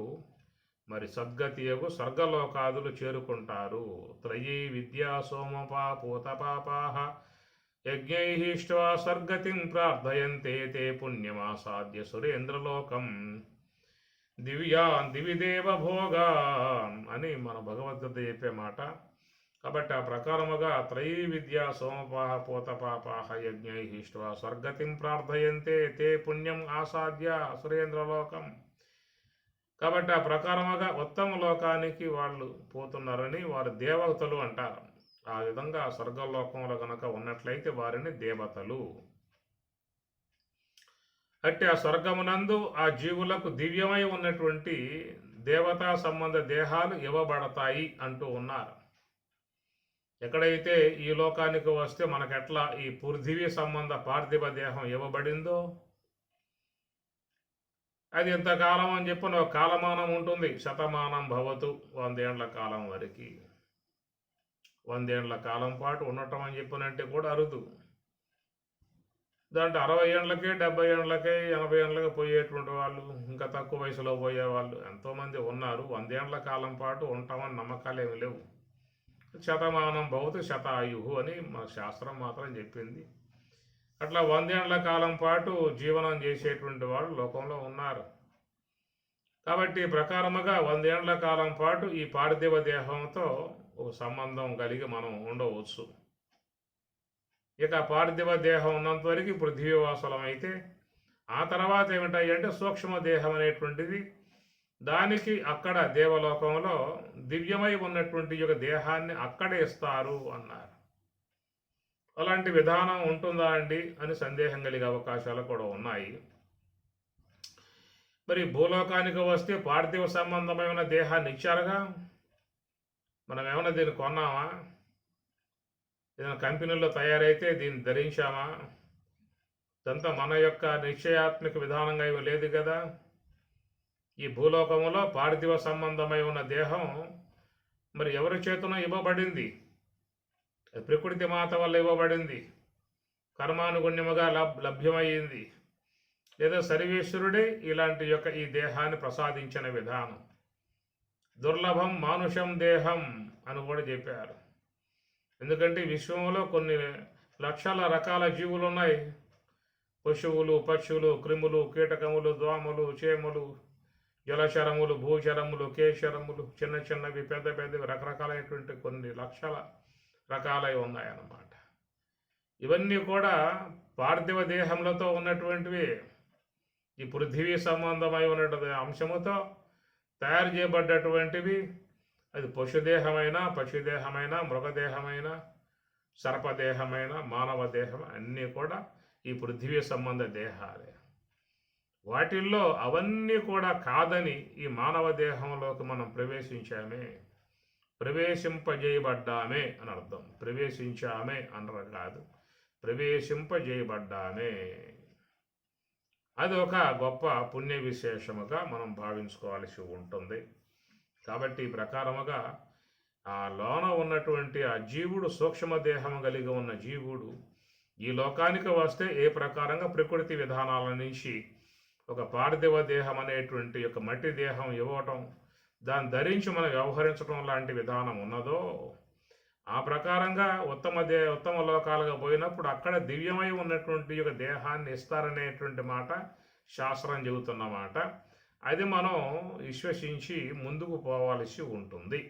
మరి సద్గతియగు స్వర్గలోకాదులు చేరుకుంటారు. త్రయీ విద్యా సోమపా పూతపాపాహ యజ్ఞైహిష్ట్వా స్వర్గతిం ప్రార్థయంతే తే పుణ్యమాసాద్య సురేంద్రలోకం దివిదేవ భోగా అని మన భగవద్గీత చెప్పే మాట. కాబట్టి ఆ ప్రకారముగా త్రయీ విద్యా సోమపాహ పూతపాపాహ యజ్ఞైహిష్ట్వా స్వర్గతిం ప్రార్థయంతే తే పుణ్యం ఆసాద్య సురేంద్రలోకం. కాబట్టి ఆ ప్రకారముగా ఉత్తమ లోకానికి వాళ్ళు పోతున్నారని వారు దేవతలు అంటారు. ఆ విధంగా స్వర్గలోకంలో కనుక ఉన్నట్లయితే వారిని దేవతలు. అంటే ఆ స్వర్గమునందు ఆ జీవులకు దివ్యమై ఉన్నటువంటి దేవతా సంబంధ దేహాలు ఇవ్వబడతాయి అంటూ ఉన్నారు. ఎక్కడైతే ఈ లోకానికి వస్తే మనకెట్లా ఈ పృథివీ సంబంధ పార్థివ దేహం ఇవ్వబడిందో అది ఎంతకాలం అని చెప్పిన ఒక కాలమానం ఉంటుంది. శతమానం భవతు, 100 ఏండ్ల కాలం వరకు. 100 ఏండ్ల కాలం పాటు ఉండటం అని చెప్పినంటే కూడా అరుదు. దాంట్లో 60 ఏండ్లకే 70 ఏండ్లకే 80 ఏండ్లకే పోయేటువంటి వాళ్ళు, ఇంకా తక్కువ వయసులో పోయేవాళ్ళు ఎంతోమంది ఉన్నారు. 100 ఏండ్ల కాలం పాటు ఉంటామని నమ్మకాలు ఏమి లేవు. శతమానం భవతు శతాయుహు అని మన శాస్త్రం మాత్రం చెప్పింది. అట్లా 100 ఏండ్ల కాలం పాటు జీవనం చేసేటువంటి వాళ్ళు లోకంలో ఉన్నారు. కాబట్టి ప్రకారముగా 100 ఏండ్ల కాలం పాటు ఈ పార్థివ దేహంతో ఒక సంబంధం కలిగి మనం ఉండవచ్చు. ఇక పార్థివ దేహం ఉన్నంత వరకు పృథ్వీవాసులం అయితే ఆ తర్వాత ఏమిటాయి అంటే సూక్ష్మ దేహం అనేటువంటిది, దానికి అక్కడ దేవలోకంలో దివ్యమై ఉన్నటువంటి యొక్క దేహాన్ని అక్కడే ఇస్తారు అన్నారు. అలాంటి విధానం ఉంటుందా అండి అని సందేహం కలిగే అవకాశాలు కూడా ఉన్నాయి. మరి భూలోకానికి వస్తే పార్థివ సంబంధమైన దేహాన్ని ఇచ్చారుగా, మనం ఏమైనా దీన్ని కొన్నామా? ఏదైనా కంపెనీల్లో తయారైతే దీన్ని ధరించామా? ఇదంతా మన యొక్క నిశ్చయాత్మక విధానంగా ఏమీ లేదు కదా. ఈ భూలోకములో పార్థివ సంబంధమై ఉన్న దేహం మరి ఎవరి చేతనో ఇవ్వబడింది. ప్రకృతి మాత వల్ల ఇవ్వబడింది, కర్మానుగుణ్యముగా లభ్యమయ్యింది, లేదా సర్వేశ్వరుడే ఇలాంటి యొక్క ఈ దేహాన్ని ప్రసాదించిన విధానం. దుర్లభం మానుషం దేహం అని కూడా చెప్పారు. ఎందుకంటే విశ్వంలో కొన్ని లక్షల రకాల జీవులు ఉన్నాయి. పశువులు, పక్షులు, క్రిములు, కీటకములు, దోమలు, చేమలు, జలచరములు, భూచరములు, కేశరములు, చిన్న చిన్నవి, పెద్ద పెద్దవి, రకరకాలైనటువంటి కొన్ని లక్షల రకాలై ఉన్నాయన్నమాట. ఇవన్నీ కూడా పార్థివ దేహములతో ఉన్నటువంటివి. ఈ పృథివీ సంబంధమై ఉన్నటువంటి అంశముతో తయారు చేయబడ్డటువంటివి. అది పశుదేహమైన, పక్షిదేహమైన, మృగదేహమైన, సర్పదేహమైన, మానవ దేహం అన్నీ కూడా ఈ పృథివీ సంబంధ దేహాలే. వాటిల్లో అవన్నీ కూడా కాదని ఈ మానవ దేహంలోకి మనం ప్రవేశింపజేయబడ్డామే అని అర్థం. ప్రవేశించామే అనరు కాదు, ప్రవేశింపజేయబడ్డామే. అది ఒక గొప్ప పుణ్య విశేషముగా మనం భావించుకోవాల్సి ఉంటుంది. కాబట్టి ఈ ప్రకారముగా ఆ లోన ఉన్నటువంటి ఆ జీవుడు, సూక్ష్మదేహము కలిగి ఉన్న జీవుడు ఈ లోకానికి వస్తే ఏ ప్రకారంగా ప్రకృతి విధానాల నుంచి ఒక పార్థివ దేహం అనేటువంటి యొక్క మట్టి దేహం ఇవ్వటం, దాన్ని ధరించి మనం వ్యవహరించడం లాంటి విధానం ఉన్నదో, ఆ ప్రకారంగా ఉత్తమ లోకాలుగా పోయినప్పుడు అక్కడ దివ్యమై ఉన్నటువంటి యొక్క దేహాన్ని ఇస్తారనేటువంటి మాట శాస్త్రం చెబుతున్నమాట. అది మనం విశ్వసించి ముందుకు పోవాల్సి ఉంటుంది.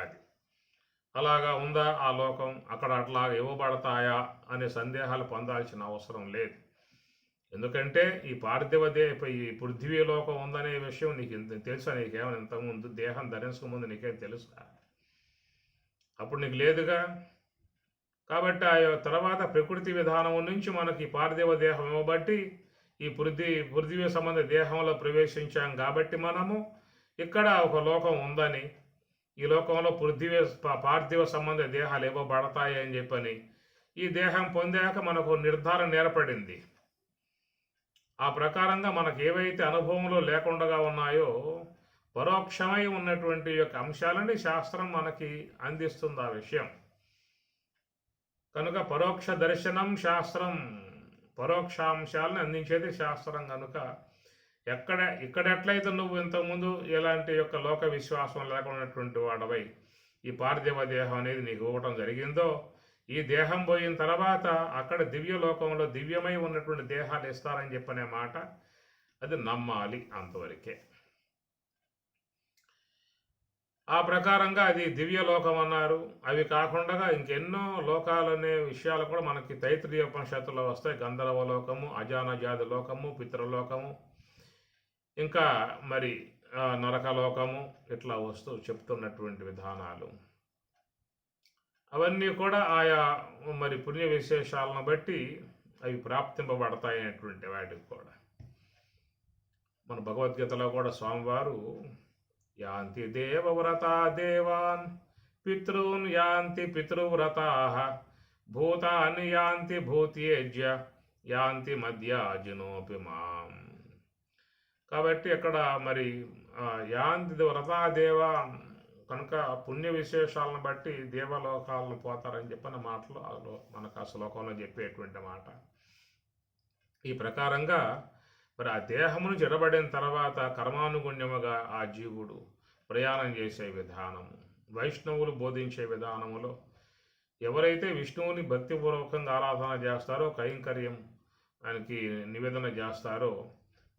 అది అలాగా ఉందా ఆ లోకం, అక్కడ అట్లా ఇవ్వబడతాయా అనే సందేహాలు పొందాల్సిన అవసరం లేదు. ఎందుకంటే ఈ ఈ పృథ్వీ లోకం ఉందనే విషయం నీకు తెలుసా? నీకేమైనా ఇంతకుముందు దేహం ధరించకముందు నీకేం తెలుసా? అప్పుడు నీకు లేదుగా. కాబట్టి ఆ తర్వాత ప్రకృతి విధానం నుంచి మనకి పార్థివ దేహం ఇవ్వబట్టి ఈ పృథ్వీ సంబంధ దేహంలో ప్రవేశించాం. కాబట్టి మనము ఇక్కడ ఒక లోకం ఉందని, ఈ లోకంలో పార్థివ సంబంధ దేహాలు ఇవ్వబడతాయి అని చెప్పని ఈ దేహం పొందాక మనకు నిర్ధారణ ఏర్పడింది. ఆ ప్రకారంగా మనకు ఏవైతే అనుభవంలో లేకుండా ఉన్నాయో పరోక్షమై ఉన్నటువంటి యొక్క అంశాలని శాస్త్రం మనకి అందిస్తుంది ఆ విషయం. కనుక పరోక్ష దర్శనం శాస్త్రం, పరోక్షాంశాలను అందించేది శాస్త్రం. కనుక ఇక్కడ ఎట్లయితే నువ్వు ఇంతకుముందు ఎలాంటి యొక్క లోక విశ్వాసం లేకున్నటువంటి వాడవై ఈ పార్థివ దేహం అనేది నీకు ఇవ్వటం జరిగిందో, ఈ దేహం పోయిన తర్వాత అక్కడ దివ్య లోకంలో దివ్యమై ఉన్నటువంటి దేహాలు ఇస్తారని చెప్పనే మాట అది నమ్మాలి, అంతవరకే. ఆ ప్రకారంగా అది దివ్య లోకం అన్నారు. అవి కాకుండా ఇంకెన్నో లోకాలనే విషయాలు కూడా మనకి తైత్రీయ ఉపనిషత్తులో వస్తాయి. గంధర్వ లోకము, అజానజాతి లోకము, పితృలోకము, ఇంకా మరి నరకలోకము, ఇట్లా వస్తూ చెప్తున్నటువంటి విధానాలు అవన్నీ కూడా ఆయా మరి పుణ్య విశేషాలను బట్టి అవి ప్రాప్తింపబడతాయి అనేటువంటి వాటికి కూడా. మన భగవద్గీతలో కూడా స్వామివారు యాంతి దేవవ్రతా దేవాన్ పితॄన్ యాంతి పితృవ్రతా భూతాని యాంతి భూత్యేజ్య యాంతి మధ్యాజినోపి మాం. కాబట్టి అక్కడ మరి యాంతి వ్రతా దేవాన్ కనుక పుణ్య విశేషాలను బట్టి దేవలోకాలను పోతారని చెప్పిన మాటలు మనకు ఆ శ్లోకంలో చెప్పేటువంటి మాట. ఈ ప్రకారంగా మరి ఆ దేహమును జడబడిన తర్వాత కర్మానుగుణ్యముగా ఆ జీవుడు ప్రయాణం చేసే విధానము, వైష్ణవులు బోధించే విధానములో ఎవరైతే విష్ణువుని భక్తిపూర్వకంగా ఆరాధన చేస్తారో, కైంకర్యం ఆయనకి నివేదన చేస్తారో,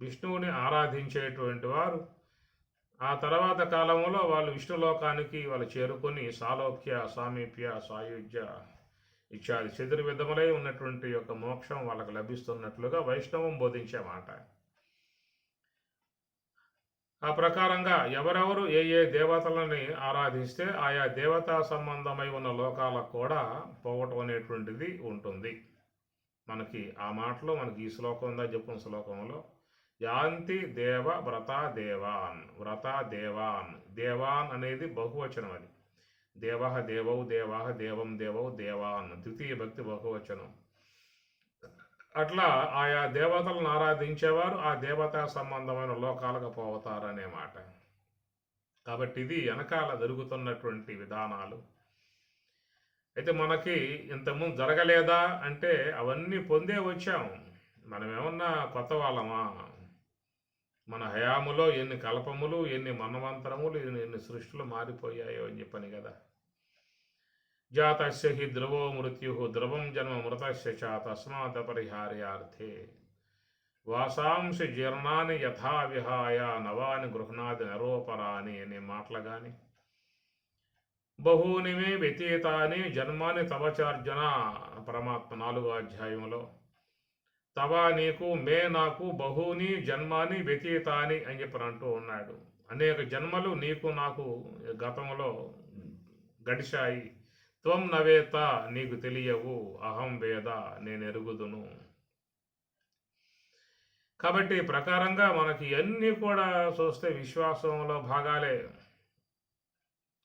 విష్ణువుని ఆరాధించేటువంటి వారు ఆ తర్వాత కాలంలో వాళ్ళు విష్ణులోకానికి వాళ్ళు చేరుకొని సాలోక్య, సామీప్య, సాయుజ్య ఇత్యాది చతుర్విధములై ఉన్నటువంటి యొక్క మోక్షం వాళ్ళకు లభిస్తున్నట్లుగా వైష్ణవం బోధించే మాట. ఆ ప్రకారంగా ఎవరెవరు ఏ ఏ దేవతలని ఆరాధిస్తే ఆయా దేవతా సంబంధమై ఉన్న లోకాలకు కూడా పోవటం అనేటువంటిది ఉంటుంది. మనకి ఆ మాటలో మనకి ఈ శ్లోకం ఉందా చెప్పిన శ్లోకంలో యాంతి దేవ వ్రతా దేవాన్, వ్రతా దేవాన్, దేవాన్ అనేది బహువచనం. అది దేవ దేవౌ దేవా దేవం దేవౌ దేవాన్, ద్వితీయ భక్తి బహువచనం. అట్లా ఆయా దేవతలను ఆరాధించేవారు ఆ దేవతా సంబంధమైన లోకాలకు పోతారనే మాట. కాబట్టి ఇది వెనకాల జరుగుతున్నటువంటి విధానాలు. అయితే మనకి ఇంతకుముందు జరగలేదా అంటే అవన్నీ పొందే వచ్చాం. మనం ఏమన్నా కొత్త వాళ్ళమా? మన హయాములో ఎన్ని కల్పములు, ఎన్ని మన్వంతరములు, ఎన్ని సృష్టిలు మారిపోయాయో అని చెప్పని కదా. జాతస్య హి ధ్రువో మృత్యు ధ్రువం జన్మ మృతస్య చ తస్మాత్ పరిహార్యార్థే వాసాంసి జీర్ణాన్ని యథా విహాయ నవాని గృహ్ణాది నరోపరాని అనే మాటలు కానీ బహూని మే వ్యతీతాని జన్మాని తవచార్జున పరమాత్మ 4వ అధ్యాయంలో తవ నీకు మే నాకు బహూని జన్మాని వ్యతీతాని అని చెప్పి అంటూ ఉన్నాడు. అనేక జన్మలు నీకు నాకు గతంలో గడిచాయి. త్వం నవేత నీకు తెలియవు, అహం వేద నేను ఎరుగుదును. కాబట్టి ఈ ప్రకారంగా మనకి ఇవన్నీ కూడా చూస్తే విశ్వాసంలో భాగాలే.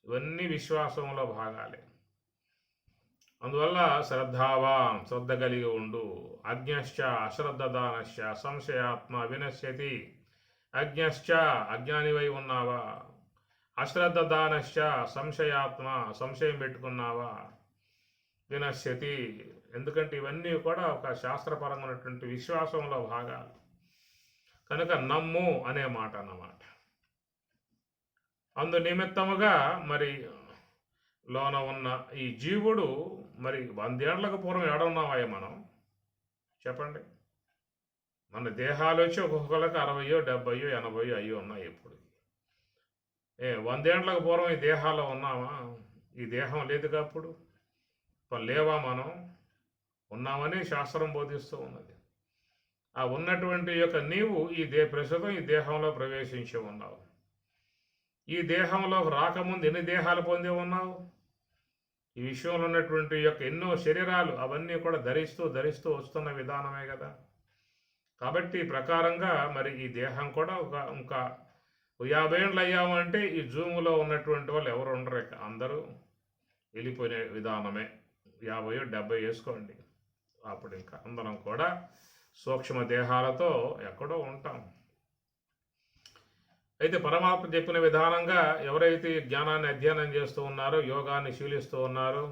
ఇవన్నీ విశ్వాసంలో భాగాలే. అందువల్ల శ్రద్ధావాన్ శ్రద్ధ కలిగి ఉండు. అజ్ఞశ్చ అశ్రద్ధదానశ్చ సంశయాత్మ వినశ్యతి. అజ్ఞశ్చ అజ్ఞానివై ఉన్నావా, అశ్రద్ధదానశ్చ సంశయాత్మ సంశయం పెట్టుకున్నావా, వినశ్యతి. ఎందుకంటే ఇవన్నీ కూడా ఒక శాస్త్రపరంగా ఉన్నటువంటి విశ్వాసంలో భాగాలు కనుక నమ్ము అనే మాట అన్నమాట. అందు నిమిత్తముగా మరి లోన ఉన్న ఈ జీవుడు మరి 100 ఏళ్లకు పూర్వం ఏడున్నావాయో మనం చెప్పండి. మన దేహాలు వచ్చి ఒక్కొక్కరికి 60, 70, 80 అయ్యి ఉన్నాయి. ఇప్పుడు 100 ఏళ్లకు పూర్వం ఈ దేహాల్లో ఉన్నామా? ఈ దేహం లేదుగా అప్పుడు. లేవా మనం? ఉన్నామని శాస్త్రం బోధిస్తూ ఉన్నది. ఆ ఉన్నటువంటి యొక్క నీవు ప్రస్తుతం ఈ దేహంలో ప్రవేశించి ఉన్నావు. ఈ దేహంలో రాకముందు ఎన్ని దేహాలు పొంది ఉన్నావు? ఈ విషయంలో ఉన్నటువంటి యొక్క ఎన్నో శరీరాలు అవన్నీ కూడా ధరిస్తూ వస్తున్న విధానమే కదా. కాబట్టి ఈ ప్రకారంగా మరి ఈ దేహం కూడా ఇంకా 50 ఏళ్ళు అయ్యామంటే ఈ జూములో ఉన్నటువంటి వాళ్ళు ఎవరు ఉండరు, అందరూ వెళ్ళిపోయిన విధానమే. 50, 70 వేసుకోండి. అప్పుడు ఇంకా అందరం కూడా సూక్ష్మ దేహాలతో ఎక్కడో ఉంటాం. అయితే పరమాత్మ చెప్పిన విధానంగా ఎవరైతే జ్ఞానాన్ని అధ్యయనం చేస్తూ ఉన్నారో, యోగాన్ని శీలిస్తూ ఉన్నారో,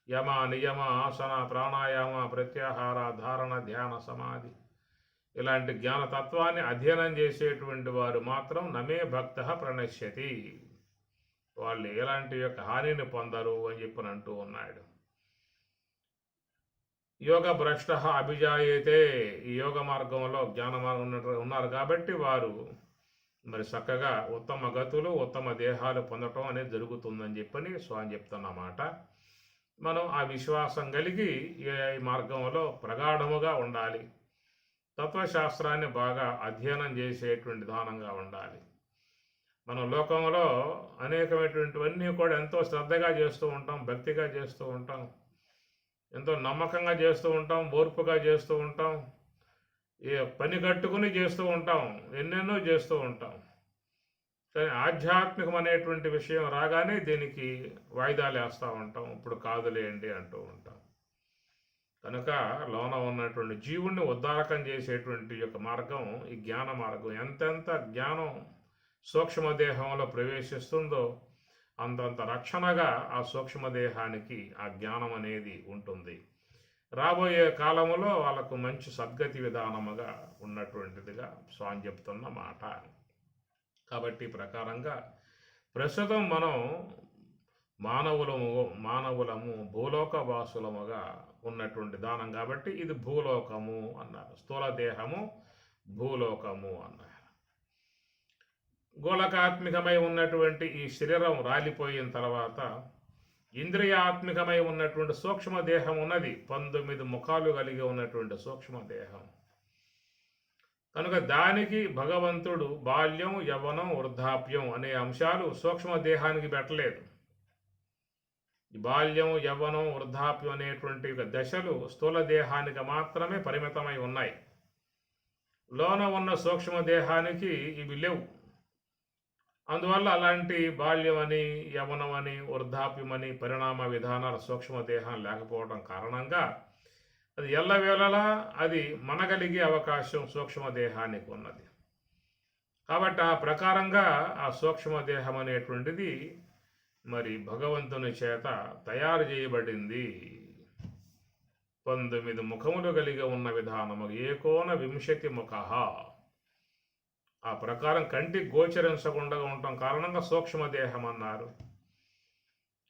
యమ నియమ ఆసన ప్రాణాయామ ప్రత్యాహార ధారణ ధ్యాన సమాధి ఇలాంటి జ్ఞానతత్వాన్ని అధ్యయనం చేసేటువంటి వారు మాత్రం నమే భక్త ప్రణశ్యతి, వాళ్ళు ఎలాంటి యొక్క హానిని పొందరు అని చెప్పని అంటూ ఉన్నాడు. యోగ భ్రష్ట అభిజాయేతే, ఈ యోగ మార్గంలో జ్ఞాన మార్గం ఉన్నారు కాబట్టి వారు మరి చక్కగా ఉత్తమ గతులు ఉత్తమ దేహాలు పొందటం అనేది జరుగుతుందని చెప్పని స్వామి చెప్తున్నమాట. మనం ఆ విశ్వాసం కలిగి ఈ మార్గంలో ప్రగాఢముగా ఉండాలి. తత్వశాస్త్రాన్ని బాగా అధ్యయనం చేసేటువంటి విధానంగా ఉండాలి. మనం లోకంలో అనేకమైనటువంటివన్నీ కూడా ఎంతో శ్రద్ధగా చేస్తూ ఉంటాం, భక్తిగా చేస్తూ ఉంటాం, ఎంతో నమ్మకంగా చేస్తూ ఉంటాం, ఓర్పుగా చేస్తూ ఉంటాం, పని కట్టుకుని చేస్తూ ఉంటాం, ఎన్నెన్నో చేస్తూ ఉంటాం. కానీ ఆధ్యాత్మికం అనేటువంటి విషయం రాగానే దీనికి వాయిదాలు వేస్తూ ఉంటాం, ఇప్పుడు కాదులేండి అంటూ ఉంటాం. కనుక లోన ఉన్నటువంటి జీవుణ్ణి ఉద్ధారకం చేసేటువంటి యొక్క మార్గం ఈ జ్ఞాన మార్గం. ఎంతెంత జ్ఞానం సూక్ష్మదేహంలో ప్రవేశిస్తుందో అంతంత రక్షణగా ఆ సూక్ష్మదేహానికి ఆ జ్ఞానం అనేది ఉంటుంది. రాబోయే కాలంలో వాళ్ళకు మంచి సద్గతి విధానముగా ఉన్నటువంటిదిగా స్వామి చెప్తున్న మాట. కాబట్టి ప్రకారంగా ప్రస్తుతం మనం మానవులము భూలోక వాసులముగా ఉన్నటువంటి దానం కాబట్టి ఇది భూలోకము అన్నారు. స్థూల దేహము భూలోకము అన్నారు. గోళకాత్మికమై ఉన్నటువంటి ఈ శరీరం రాలిపోయిన తర్వాత ఇంద్రియాత్మికమై ఉన్నటువంటి సూక్ష్మదేహం ఉన్నది. 19 ముఖాలు కలిగి ఉన్నటువంటి సూక్ష్మదేహం. కనుక దానికి భగవంతుడు బాల్యం, యవ్వనం, వృద్ధాప్యం అనే అంశాలు సూక్ష్మదేహానికి పెట్టలేదు. బాల్యం, యవ్వనం, వృద్ధాప్యం అనేటువంటి దశలు స్థూల దేహానికి మాత్రమే పరిమితమై ఉన్నాయి. లోన ఉన్న సూక్ష్మదేహానికి ఇవి లేవు. అందువల్ల అలాంటి బాల్యం అని, యవ్వనం అని, వృద్ధాప్యం అని పరిణామ విధానాల సూక్ష్మదేహం లేకపోవడం కారణంగా అది ఎల్లవేళలా అది మనగలిగే అవకాశం సూక్ష్మదేహానికి ఉన్నది. కాబట్టి ఆ ప్రకారంగా ఆ సూక్ష్మదేహం అనేటువంటిది మరి భగవంతుని చేత తయారు చేయబడింది. 19 ముఖములు కలిగి ఉన్న విధానము ఏకోన వింశతి ముఖ. ఆ ప్రకారం కంటికి గోచరించకుండా ఉండటం కారణంగా సూక్ష్మదేహం అన్నారు.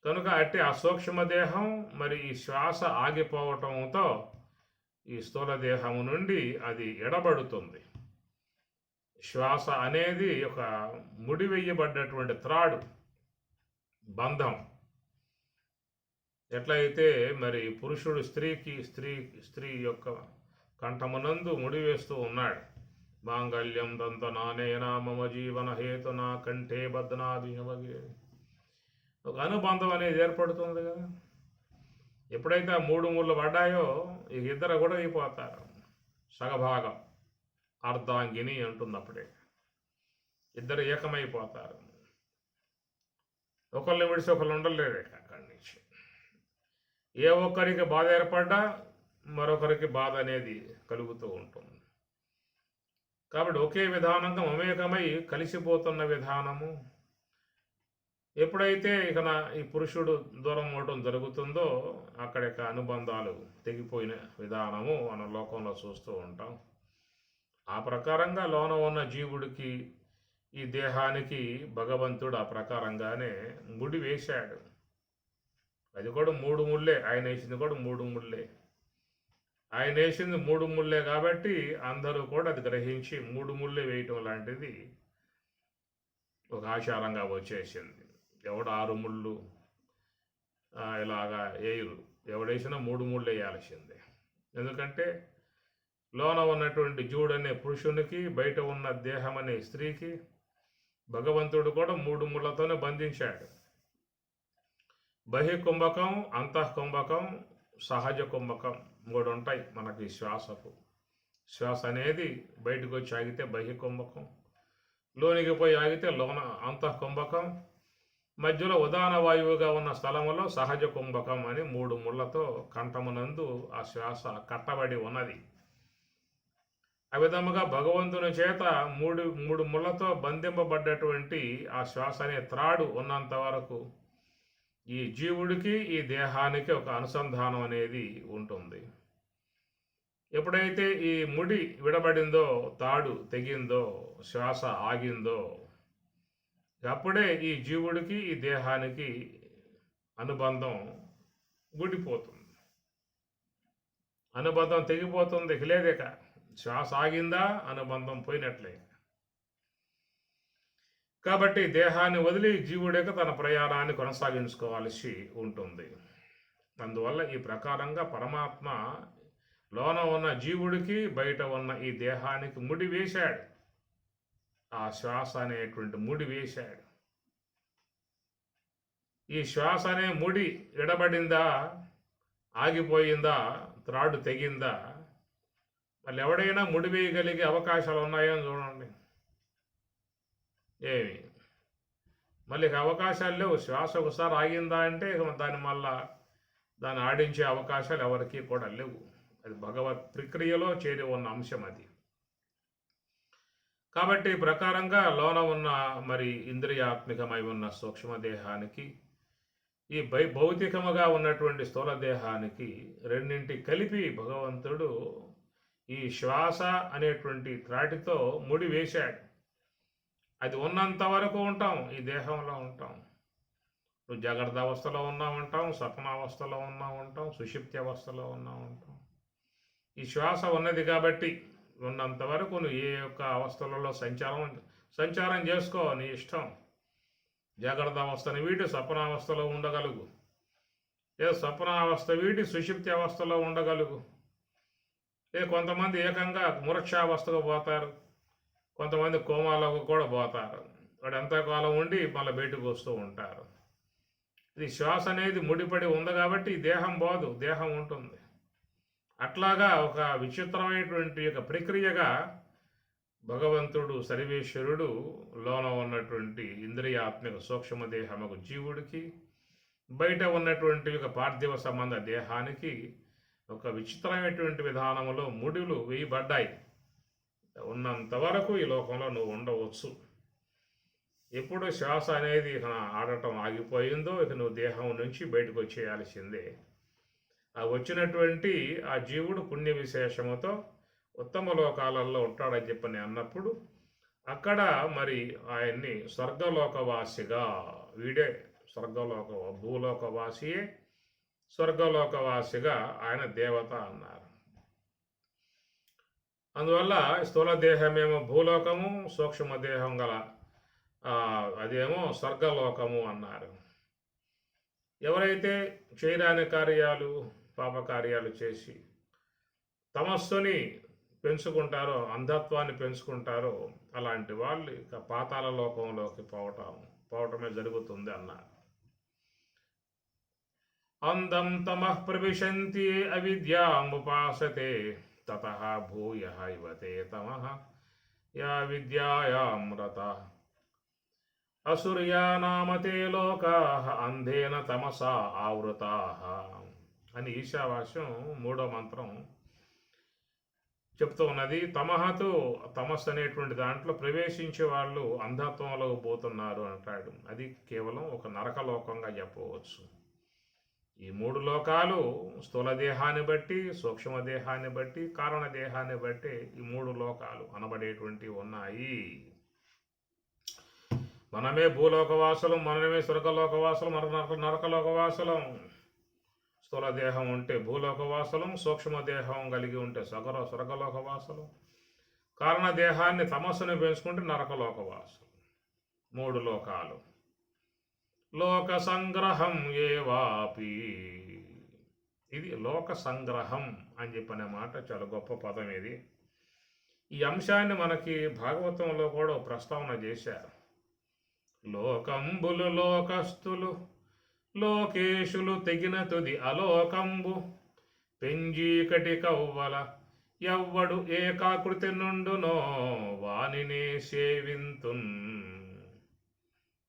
కనుక అట్టి ఆ సూక్ష్మదేహం మరి ఈ శ్వాస ఆగిపోవటంతో ఈ స్థూల దేహము నుండి అది ఎడబడుతుంది. శ్వాస అనేది ఒక ముడివేయబడ్డటువంటి త్రాడు, బంధం. ఎట్లయితే మరి పురుషుడు స్త్రీ యొక్క కంఠమునందు ముడివేస్తూ ఉన్నాడు. మాంగళ్యం దంతనానేనా మమ జీవన హేతునా కంఠే బద్నాభిహవగే. ఒక అనుబంధం అనేది ఏర్పడుతుంది కదా. ఎప్పుడైతే ఆ 3 ముళ్ళు పడ్డాయో ఇక ఇద్దరు కూడా అయిపోతారు. సగభాగం అర్ధాంగిని అంటుంది. అప్పుడే ఇద్దరు ఏకమైపోతారు. ఒకళ్ళని విడిచి ఒకళ్ళు ఉండలేరు అక్కడి నుంచి. ఏ ఒక్కరికి బాధ ఏర్పడ్డా మరొకరికి బాధ అనేది కలుగుతూ ఉంటుంది. కాబట్టి ఒకే విధానంగా మమేకమై కలిసిపోతున్న విధానము. ఎప్పుడైతే ఇక ఈ పురుషుడు దూరం అవడం జరుగుతుందో అక్కడ అనుబంధాలు తెగిపోయిన విధానము మనం లోకంలో చూస్తూ ఉంటాం. ఆ ప్రకారంగా లోన ఉన్న జీవుడికి ఈ దేహానికి భగవంతుడు ఆ ప్రకారంగానే ముడి వేశాడు. అది కూడా 3 ముళ్ళే. ఆయన వేసింది కూడా 3 ముళ్ళే. ఆయన వేసింది 3 ముళ్ళే కాబట్టి అందరూ కూడా అది గ్రహించి 3 ముళ్ళే వేయటం లాంటిది ఒక ఆచారంగా వచ్చేసింది. ఎవడు 6 ముళ్ళు ఇలాగా వేయరు. ఎవడేసినా 3 ముళ్ళు వేయాల్సిందే. ఎందుకంటే లోన ఉన్నటువంటి జీవుడు అనే పురుషునికి, బయట ఉన్న దేహం అనే స్త్రీకి భగవంతుడు కూడా 3 ముళ్ళతోనే బంధించాడు. బహికుంభకం, అంతఃకుంభకం, సహజ కుంభకం 3 ఉంటాయి మనకి శ్వాసకు. శ్వాస అనేది బయటకు వచ్చి ఆగితే బహికుంభకం, లోనికి పోయి ఆగితే లోన అంతఃకుంభకం, మధ్యలో ఉదాన వాయువుగా ఉన్న స్థలములో సహజ కుంభకం అని 3 ముళ్ళతో కంఠమునందు ఆ శ్వాస కట్టబడి ఉన్నది. ఆ విధముగా భగవంతుని చేత 3 ముళ్ళతో బంధింపబడ్డటువంటి ఆ శ్వాస అనే త్రాడు ఉన్నంత వరకు ఈ జీవుడికి ఈ దేహానికి ఒక అనుసంధానం అనేది ఉంటుంది. ఎప్పుడైతే ఈ ముడి విడబడిందో, తాడు తెగిందో, శ్వాస ఆగిందో అప్పుడే ఈ జీవుడికి ఈ దేహానికి అనుబంధం గుడిపోతుంది. అనుబంధం తెగిపోతుంది. లేదేక శ్వాస ఆగిందా అనుబంధం పోయినట్లే. కాబట్టి దేహాన్ని వదిలి జీవుడేక తన ప్రయాణాన్ని కొనసాగించుకోవాల్సి ఉంటుంది. అందువల్ల ఈ ప్రకారంగా పరమాత్మ లోన ఉన్న జీవుడికి, బయట ఉన్న ఈ దేహానికి ముడి వేశాడు. ఆ శ్వాస అనేటువంటి ముడి వేశాడు. ఈ శ్వాస అనే ముడి విడబడిందా, ఆగిపోయిందా, త్రాడు తెగిందా, మళ్ళీ ఎవడైనా ముడి వేయగలిగే అవకాశాలు ఉన్నాయని చూడండి. ఏమి మళ్ళీ అవకాశాలు లేవు. శ్వాస ఒకసారి ఆగిందా అంటే దాన్ని ఆడించే అవకాశాలు ఎవరికి కూడా లేవు. అది భగవత్ ప్రక్రియలో చేరి ఉన్న అంశం అది. కాబట్టి ఈ ప్రకారంగా లోన ఉన్న మరి ఇంద్రియాత్మికమై ఉన్న సూక్ష్మదేహానికి, ఈ భౌతికముగా ఉన్నటువంటి స్థూల దేహానికి రెండింటి కలిపి భగవంతుడు ఈ శ్వాస అనేటువంటి త్రాటితో ముడి వేశాడు. అది ఉన్నంత వరకు ఉంటాం, ఈ దేహంలో ఉంటాం. నువ్వు జాగ్రత్త అవస్థలో ఉన్నా ఉంటాం, స్వప్నావస్థలో ఉన్నా ఉంటాం, సుషుప్తి అవస్థలో ఉన్నా ఉంటాం. ఈ శ్వాస ఉన్నది కాబట్టి ఉన్నంత వరకు నువ్వు ఏ యొక్క అవస్థలలో సంచారం చేసుకో, నీ ఇష్టం. జాగ్రత్త అవస్థని వీటి స్వప్నావస్థలో ఉండగలుగు, లేదా స్వప్నావస్థ వీటి సుషుప్తి అవస్థలో ఉండగలుగు. కొంతమంది ఏకంగా మూర్ఛావస్థకు పోతారు, కొంతమంది కోమాలకు కూడా పోతారు. వాడు ఎంతకాలం ఉండి మళ్ళీ బయటకు వస్తూ ఉంటారు. ఇది శ్వాస అనేది ముడిపడి ఉంది కాబట్టి దేహం పోదు, దేహం ఉంటుంది. అట్లాగా ఒక విచిత్రమైనటువంటి ఒక ప్రక్రియగా భగవంతుడు సర్వేశ్వరుడు లోన ఉన్నటువంటి ఇంద్రియాత్మిక సూక్ష్మదేహముకు జీవుడికి, బయట ఉన్నటువంటి ఒక పార్థివ సంబంధ దేహానికి ఒక విచిత్రమైనటువంటి విధానంలో ముడులు వేయబడ్డాయి. ఉన్నంత వరకు ఈ లోకంలో నువ్వు ఉండవచ్చు. ఎప్పుడు శ్వాస అనేది ఇక ఆడటం ఆగిపోయిందో ఇక నువ్వు దేహం నుంచి బయటకు వచ్చేయాల్సిందే. ఆ వచ్చినటువంటి ఆ జీవుడు పుణ్య విశేషముతో ఉత్తమ లోకాలలో ఉంటాడని చెప్పని అన్నప్పుడు అక్కడ మరి ఆయన్ని స్వర్గలోకవాసిగా, వీడే భూలోకవాసియే స్వర్గలోకవాసిగా ఆయన దేవత అన్నారు. అందువల్ల స్థూల దేహమేమో భూలోకము, సూక్ష్మ దేహం గల అదేమో స్వర్గలోకము అన్నారు. ఎవరైతే చేయరాని కార్యాలు, పాపకార్యాలు చేసి తమస్సుని పెంచుకుంటారో, అంధత్వాన్ని పెంచుకుంటారో అలాంటి వాళ్ళు ఇక పాతాళ లోకంలోకి పోవటమే జరుగుతుంది అన్నారు. అందం తమః ప్రవిశంతి అవిద్యాముపాసతే తతః భూయః ఇవతే తమః యా విద్యాయామృత అసుర్యా నామతే లోకాః అంధేన తమసా ఆవృతాః అని ఈశావాస్యం 3వ మంత్రం చెప్తూ ఉన్నది. తమస్సు అనేటువంటి దాంట్లో ప్రవేశించే వాళ్ళు అంధత్వంలో పోతున్నారు అంటాడు. అది కేవలం ఒక నరకలోకంగా చెప్పవచ్చు. ఈ 3 లోకాలు స్థూల దేహాన్ని బట్టి, సూక్ష్మ దేహాన్ని బట్టి, కారణ దేహాన్ని బట్టి ఈ 3 లోకాలు అనబడేటువంటి ఉన్నాయి. మనమే భూలోకవాసులం, మనమే స్వర్గలోకవాసులం, నరకలోకవాసులం. స్థూల దేహం ఉంటే భూలోకవాసులం, సూక్ష్మ దేహం కలిగి ఉంటే స్వర్గలోకవాసులం, కారణ దేహాన్ని తమస్సును పెంచుకుంటే నరకలోకవాసులు. 3 లోకాలు. లోక సంగ్రహం ఏవాపి, ఇది లోక సంగ్రహం అని చెప్పనే మాట చాలా గొప్ప పదం ఇది. ఈ అంశాన్ని మనకి భాగవతంలో కూడా ప్రస్తావన చేశారు. లోకంబులు లోకస్తులు లోకేశులు తెగిన తుది అలోకంబు పెంజీకటి కవ్వల ఎవ్వడు ఏకాకృతి నుండునో వానినే సేవింతున్.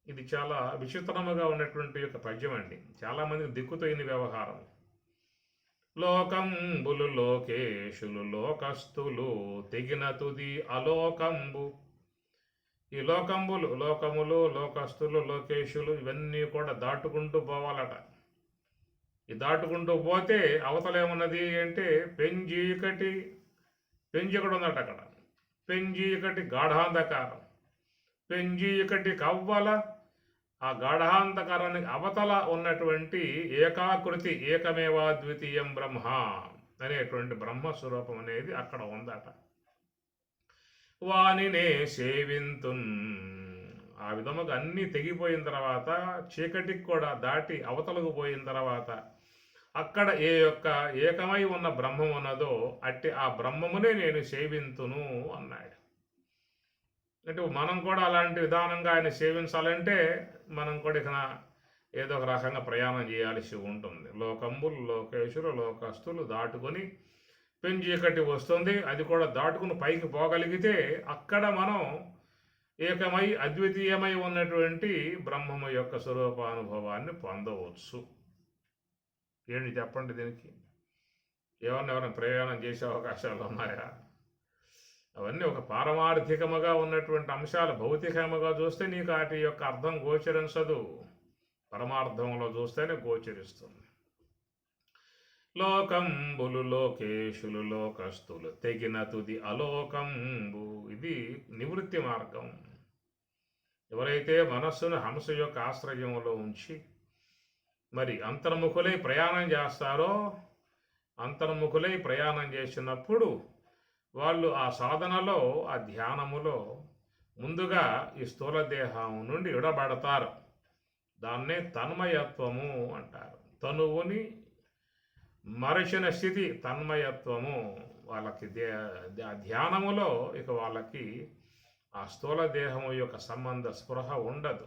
ఇది చాలా విచిత్రముగా ఉన్నటువంటి ఒక పద్యం అండి. చాలామందికి దిక్కుతోయిన వ్యవహారం. లోకంబులు లోకేశులు లోకస్తులు తెగిన తుది అలోకంబు. ఈ లోకములు లోకస్తులు లోకేశులు ఇవన్నీ కూడా దాటుకుంటూ పోవాలట. ఈ దాటుకుంటూ పోతే అవతలేమున్నది అంటే పెంజీకటి ఉందట అక్కడ. పెంజీకటి గాఢాంధకారం, పెంజీకటి కవ్వల ఆ గాఢాంధకారానికి అవతల ఉన్నటువంటి ఏకాకృతి ఏకమేవా ద్వితీయం బ్రహ్మ అనేటువంటి బ్రహ్మస్వరూపం అనేది అక్కడ ఉందట. వానినే సేవింతున్. ఆ విధముగా అన్నీ తెగిపోయిన తర్వాత, చీకటికి కూడా దాటి అవతలకు పోయిన తర్వాత అక్కడ ఏకమై ఉన్న బ్రహ్మం ఉన్నదో అట్టి ఆ బ్రహ్మమునే నేను సేవింతును అన్నాడు. అంటే మనం కూడా అలాంటి విధానంగా ఆయన సేవించాలంటే మనం కూడా ఇక ఏదో ఒక రకంగా ప్రయాణం చేయాల్సి ఉంటుంది. లోకంబులు లోకేశులు లోకస్తులు దాటుకొని పెంచీకటి వస్తుంది. అది కూడా దాటుకుని పైకి పోగలిగితే అక్కడ మనం ఏకమై అద్వితీయమై ఉన్నటువంటి బ్రహ్మము యొక్క స్వరూపానుభవాన్ని పొందవచ్చు. ఏంటి చెప్పండి, దీనికి ఎవరైనా ప్రయాణం చేసే అవకాశాలు ఉన్నాయా? అవన్నీ ఒక పారమార్థికముగా ఉన్నటువంటి అంశాలు. భౌతికముగా చూస్తే నీకు వాటి యొక్క అర్థం గోచరించదు, పరమార్థంలో చూస్తేనే గోచరిస్తుంది. లోకంబులు లోకేశులు లోకస్తులు తెగిన తుది అలోకంబు. ఇది నివృత్తి మార్గం. ఎవరైతే మనస్సును హంస యొక్క ఆశ్రయంలో ఉంచి మరి అంతర్ముఖులై ప్రయాణం చేస్తారో, అంతర్ముఖులై ప్రయాణం చేసినప్పుడు వాళ్ళు ఆ సాధనలో, ఆ ధ్యానములో ముందుగా ఈ స్థూల దేహం నుండి విడబడతారు. దాన్నే తన్మయత్వము అంటారు. తనువుని మరచిన స్థితి తన్మయత్వము. వాళ్ళకి ధ్యానములో ఇక వాళ్ళకి ఆ స్థూల దేహము యొక్క సంబంధ స్పృహ ఉండదు.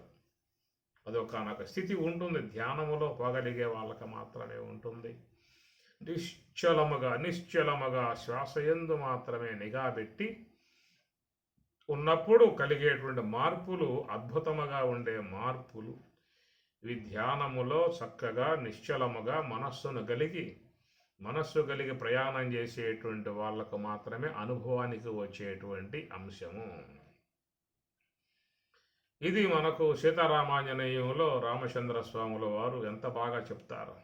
అదొక స్థితి ఉంటుంది. ధ్యానములో పోగలిగే వాళ్ళకి మాత్రమే ఉంటుంది. నిశ్చలముగా శ్వాసయందు మాత్రమే నిఘా పెట్టి ఉన్నప్పుడు కలిగేటువంటి మార్పులు అద్భుతముగా ఉండే మార్పులు. ఇవి ధ్యానములో చక్కగా నిశ్చలముగా మనస్సును కలిగి మనస్సు కలిగి ప్రయాణం చేసేటువంటి వాళ్ళకు మాత్రమే అనుభవానికి వచ్చేటువంటి అంశము. ఇది మనకు సీతారామాంజనేయంలో రామచంద్ర స్వాముల వారు ఎంత బాగా చెప్తారు.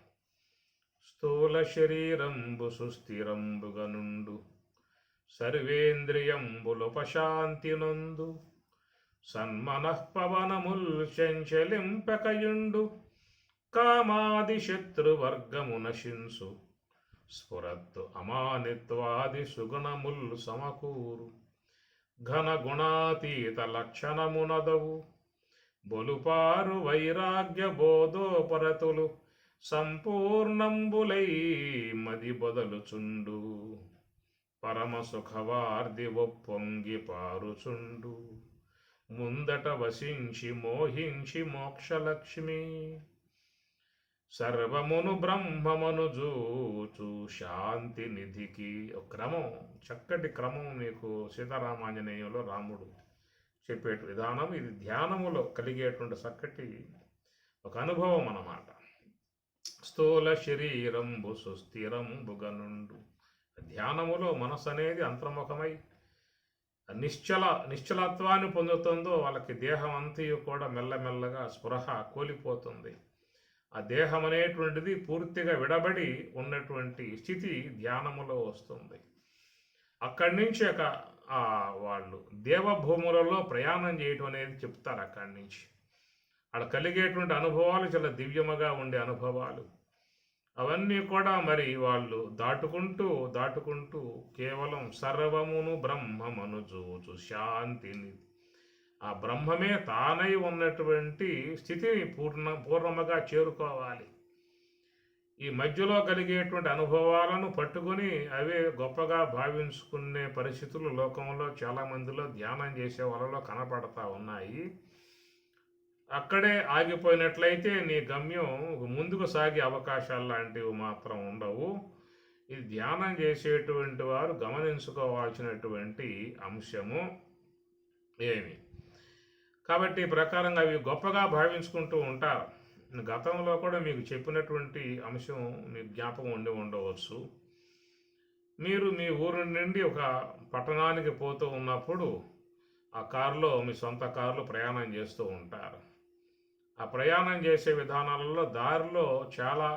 స్థూల శరీరంబు సుస్థిరంబుగనుండు సర్వేంద్రియంబులుపశాంతి నందు సన్మనఃపవనముల్ చంచలింపకయుండు కామాది శత్రువర్గము నశింసు స్ఫురత్తు అమానిత్వాది సుగుణముల్ సమకూరు ఘన గుణాతీత లక్షణమునదవు బొలుపారు వైరాగ్య బోధోపరతులు సంపూర్ణంబులై మది బొదలుచుండు పరమ సుఖవార్ది ఒప్పొంగి పారుచుండు ముందట వసించి మోహించి మోక్షలక్ష్మి సర్వమును బ్రహ్మమును జూచు శాంతి నిధికి. క్రమం, చక్కటి క్రమం మీకు సీతారామాంజనేయంలో రాముడు చెప్పేట విధానం. ఇది ధ్యానములో కలిగేటువంటి చక్కటి ఒక అనుభవం అన్నమాట. స్థూల శరీరంబు సుస్థిరంబుగనుండు. ధ్యానములో మనసు అనేది అంతర్ముఖమై నిశ్చలత్వాన్ని పొందుతుందో వాళ్ళకి దేహం అంతయు కూడా మెల్లమెల్లగా స్పృహ కోల్పోతుంది. ఆ దేహం అనేటువంటిది పూర్తిగా విడబడి ఉన్నటువంటి స్థితి ధ్యానములో వస్తుంది. అక్కడి నుంచి వాళ్ళు దేవభూములలో ప్రయాణం చేయటం అనేది చెప్తారు. అక్కడి నుంచి అక్కడ కలిగేటువంటి అనుభవాలు చాలా దివ్యముగా ఉండే అనుభవాలు. అవన్నీ కూడా మరి వాళ్ళు దాటుకుంటూ కేవలం సర్వమును బ్రహ్మమను చూచు శాంతిని, ఆ బ్రహ్మమే తానై ఉన్నటువంటి స్థితిని పూర్ణముగా చేరుకోవాలి. ఈ మధ్యలో కలిగేటువంటి అనుభవాలను పట్టుకొని అవే గొప్పగా భావించుకునే పరిస్థితులు లోకంలో చాలామందిలో ధ్యానం చేసే వాళ్ళలో కనపడతా ఉన్నాయి. అక్కడే ఆగిపోయినట్లయితే నీ గమ్యం ముందుకు సాగే అవకాశాలు లాంటివి మాత్రం ఉండవు. ఇది ధ్యానం చేసేటువంటి వారు గమనించుకోవాల్సినటువంటి అంశము ఏమి. కాబట్టి ఈ ప్రకారంగా అవి గొప్పగా భావించుకుంటూ ఉంటారు. గతంలో కూడా మీకు చెప్పినటువంటి అంశం మీకు జ్ఞాపకం ఉండవచ్చు. మీరు మీ ఊరు నుండి ఒక పట్టణానికి పోతూ ఉన్నప్పుడు ఆ కారులో, మీ సొంత కారులో ప్రయాణం చేస్తూ ఉంటారు. ఆ ప్రయాణం చేసే విధానాలలో దారిలో చాలా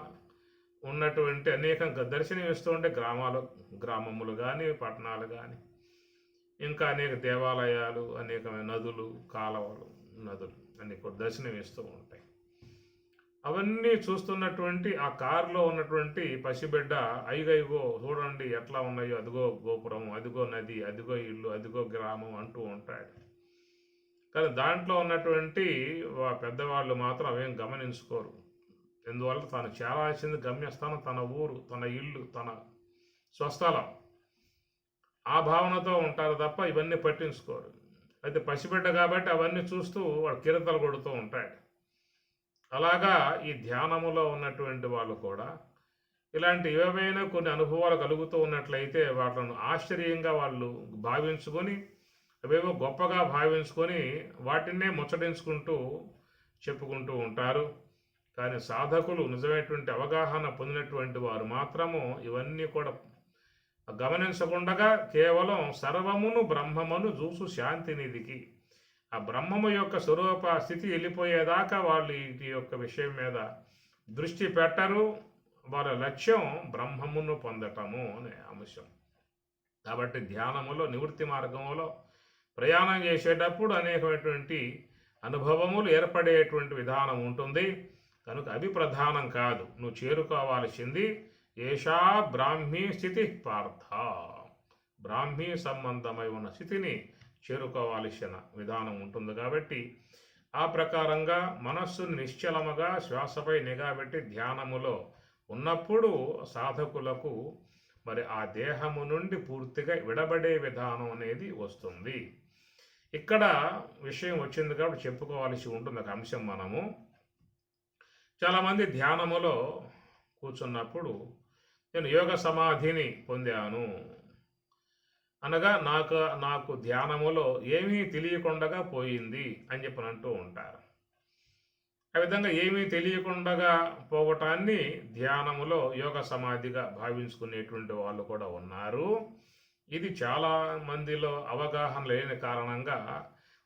ఉన్నటువంటి అనేక దర్శనమిస్తూ ఉంటే గ్రామములు కానీ పట్టణాలు కానీ, ఇంకా అనేక దేవాలయాలు, అనేకమైన నదులు, కాలువలు, అన్ని కూడా దర్శనమిస్తూ ఉంటాయి. అవన్నీ చూస్తున్నటువంటి ఆ కారులో ఉన్నటువంటి పసిబిడ్డ అయ్యగో చూడండి ఎట్లా ఉన్నాయో, అదిగో గోపురం, అదిగో నది, అదిగో ఇల్లు, అదిగో గ్రామం అంటూ ఉంటాడు. కానీ దాంట్లో ఉన్నటువంటి పెద్దవాళ్ళు మాత్రం అవేం గమనించుకోరు. ఎందువల్ల తను చేరాల్సింది గమ్యస్థానం తన ఊరు, తన ఇల్లు, తన స్వస్థలం. ఆ భావనతో ఉంటారు తప్ప ఇవన్నీ పట్టించుకోరు. అయితే పసిబిడ్డ కాబట్టి అవన్నీ చూస్తూ వాడు కిరతలు కొడుతూ ఉంటాడు. అలాగా ఈ ధ్యానములో ఉన్నటువంటి వాళ్ళు కూడా ఇలాంటి ఏవైనా కొన్ని అనుభవాలు కలుగుతూ ఉన్నట్లయితే వాటిని ఆశ్చర్యంగా వాళ్ళు భావించుకొని, అవేవో గొప్పగా భావించుకొని వాటినే ముచ్చటించుకుంటూ చెప్పుకుంటూ ఉంటారు. కానీ సాధకులు, నిజమైనటువంటి అవగాహన పొందినటువంటి వారు మాత్రము ఇవన్నీ కూడా గమనించకుండా కేవలం సర్వమును బ్రహ్మమును చూసు శాంతి నిధికి, ఆ బ్రహ్మము యొక్క స్వరూప స్థితి వెళ్ళిపోయేదాకా వాళ్ళు వీటి యొక్క విషయం మీద దృష్టి పెట్టరు. వాళ్ళ లక్ష్యం బ్రహ్మమును పొందటము అనే అంశం. కాబట్టి ధ్యానములో, నివృత్తి మార్గంలో ప్రయాణం చేసేటప్పుడు అనేకమైనటువంటి అనుభవములు ఏర్పడేటువంటి విధానం ఉంటుంది. కనుక అవి ప్రధానం కాదు. నువ్వు చేరుకోవాల్సింది ఏషా బ్రాహ్మీ స్థితి పార్థ, బ్రాహ్మీ సంబంధమై ఉన్న స్థితిని చేరుకోవాల్సిన విధానం ఉంటుంది. కాబట్టి ఆ ప్రకారంగా మనస్సును నిశ్చలముగా శ్వాసపై నిఘా పెట్టి ధ్యానములో ఉన్నప్పుడు సాధకులకు మరి ఆ దేహము నుండి పూర్తిగా విడబడే విధానం అనేది వస్తుంది. ఇక్కడ విషయం వచ్చింది కాబట్టి చెప్పుకోవాల్సి ఉంటుంది ఒక అంశం. మనము చాలామంది ధ్యానములో కూర్చున్నప్పుడు నేను యోగ సమాధిని పొందాను అనగా నాకు ధ్యానములో ఏమీ తెలియకుండా పోయింది అని చెప్పి అంటూ ఉంటారు. ఆ విధంగా ఏమీ తెలియకుండా పోవటాన్ని ధ్యానములో యోగ సమాధిగా భావించుకునేటువంటి వాళ్ళు కూడా ఉన్నారు. ఇది చాలా మందిలో అవగాహన లేని కారణంగా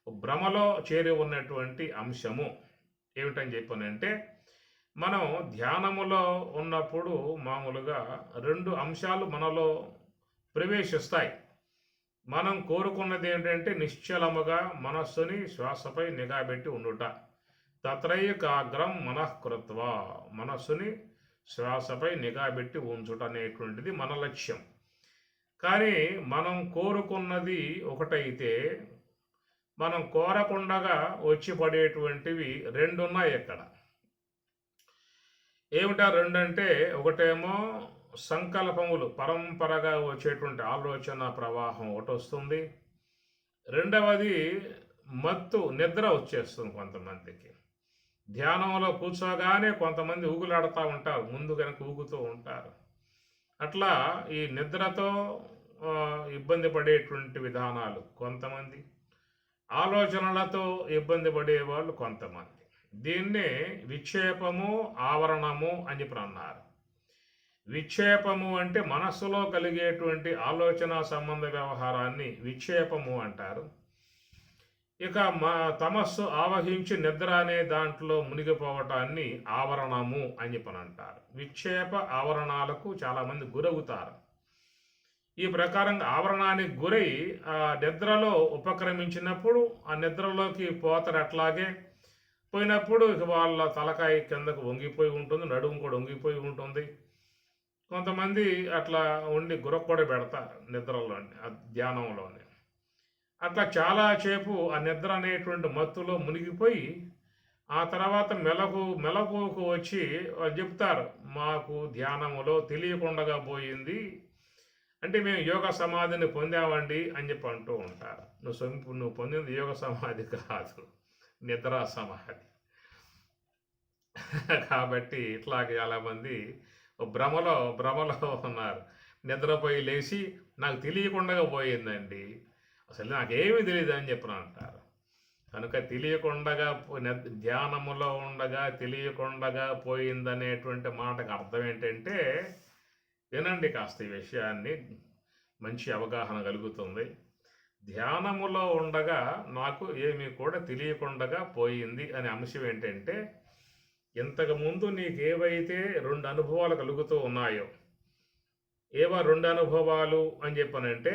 భ్రమలో చేరి ఉన్నటువంటి అంశము. ఏమిటని చెప్పానంటే, మనం ధ్యానములో ఉన్నప్పుడు మామూలుగా 2 అంశాలు మనలో ప్రవేశిస్తాయి. మనం కోరుకున్నది ఏంటంటే నిశ్చలముగా మనస్సుని శ్వాసపై నిఘా పెట్టి ఉండుట. తత్రైకాగ్రం మనఃకృత్వ, మనస్సుని శ్వాసపై నిఘా పెట్టి ఉంచుట అనేటువంటిది మన లక్ష్యం. కానీ మనం కోరుకున్నది ఒకటైతే మనం కోరకుండగా వచ్చి పడేటువంటివి 2 ఉన్నాయి ఇక్కడ. ఏమిటా 2 అంటే, ఒకటేమో సంకల్పములు పరంపరగా వచ్చేటువంటి ఆలోచన ప్రవాహం ఒకటి వస్తుంది. రెండవది మత్తు నిద్ర వచ్చేస్తుంది కొంతమందికి. ధ్యానంలో కూర్చోగానే కొంతమంది ఊగులాడుతూ ఉంటారు, ముందు కనుక ఊగుతూ ఉంటారు. అట్లా ఈ నిద్రతో ఇబ్బంది పడేటువంటి విధానాలు కొంతమంది, ఆలోచనలతో ఇబ్బంది పడేవాళ్ళు కొంతమంది. దీన్నే విక్షేపము ఆవరణము అని చెప్పి అన్నారు. విక్షేపము అంటే మనస్సులో కలిగేటువంటి ఆలోచన సంబంధ వ్యవహారాన్ని విక్షేపము అంటారు. ఇక తమస్సు ఆవహించి నిద్ర అనే దాంట్లో మునిగిపోవటాన్ని ఆవరణము అని చెప్పని అంటారు. విక్షేప ఆవరణాలకు చాలామంది గురవుతారు. ఈ ప్రకారంగా ఆవరణానికి గురై ఆ నిద్రలో ఉపక్రమించినప్పుడు ఆ నిద్రలోకి పోతారు. అట్లాగే పోయినప్పుడు ఇక వాళ్ళ తలకాయ కిందకు వంగిపోయి ఉంటుంది, నడుము కూడా వంగిపోయి ఉంటుంది. కొంతమంది అట్లా ఉండి గురక పెడతారు నిద్రలోని, ఆ ధ్యానంలోని. అట్లా చాలాసేపు ఆ నిద్ర అనేటువంటి మత్తులో మునిగిపోయి ఆ తర్వాత మెలకువకు వచ్చి వాళ్ళు చెప్తారు, మాకు ధ్యానములో తెలియకుండా పోయింది, అంటే మేము యోగ సమాధిని పొందామండి అని చెప్పి అంటూ ఉంటారు. నువ్వు పొందింది యోగ సమాధి కాదు, నిద్రా సమాధి. కాబట్టి ఇట్లాగే చాలామంది భ్రమలో ఉన్నారు. నిద్రపోయి లేచి నాకు తెలియకుండా పోయిందండి, అసలు నాకేమీ తెలియదు అని చెప్పిన అంటారు. కనుక తెలియకుండా ధ్యానములో ఉండగా తెలియకుండా పోయిందనేటువంటి మాటకు అర్థం ఏంటంటే, వినండి కాస్త ఈ విషయాన్ని, మంచి అవగాహన కలుగుతుంది. ధ్యానములో ఉండగా నాకు ఏమీ కూడా తెలియకుండా పోయింది అనే అంశం ఏంటంటే, ఇంతకుముందు నీకు ఏవైతే 2 అనుభవాలు కలుగుతూ ఉన్నాయో, ఏవో 2 అనుభవాలు అని చెప్పనంటే,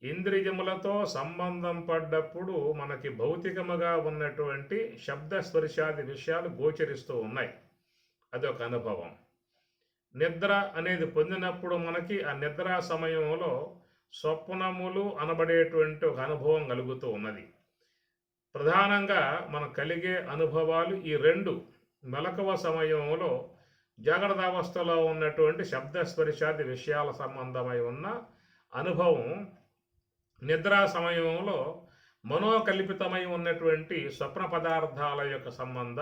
ఇంద్రియములతో సంబంధం పడ్డప్పుడు మనకి భౌతికముగా ఉన్నటువంటి శబ్ద స్పర్శాది విషయాలు గోచరిస్తూ ఉన్నాయి, అదొక అనుభవం. నిద్ర అనేది పొందినప్పుడు మనకి ఆ నిద్రా సమయంలో స్వప్నములు అనబడేటువంటి ఒక అనుభవం కలుగుతూ ఉన్నది. ప్రధానంగా మనకు కలిగే అనుభవాలు ఈ 2. మెలకువ సమయంలో జాగ్రత్త అవస్థలో ఉన్నటువంటి శబ్ద స్పర్శాది విషయాల సంబంధమై ఉన్న అనుభవం, నిద్రా సమయంలో మనోకల్పితమై ఉన్నటువంటి స్వప్న పదార్థాల యొక్క సంబంధ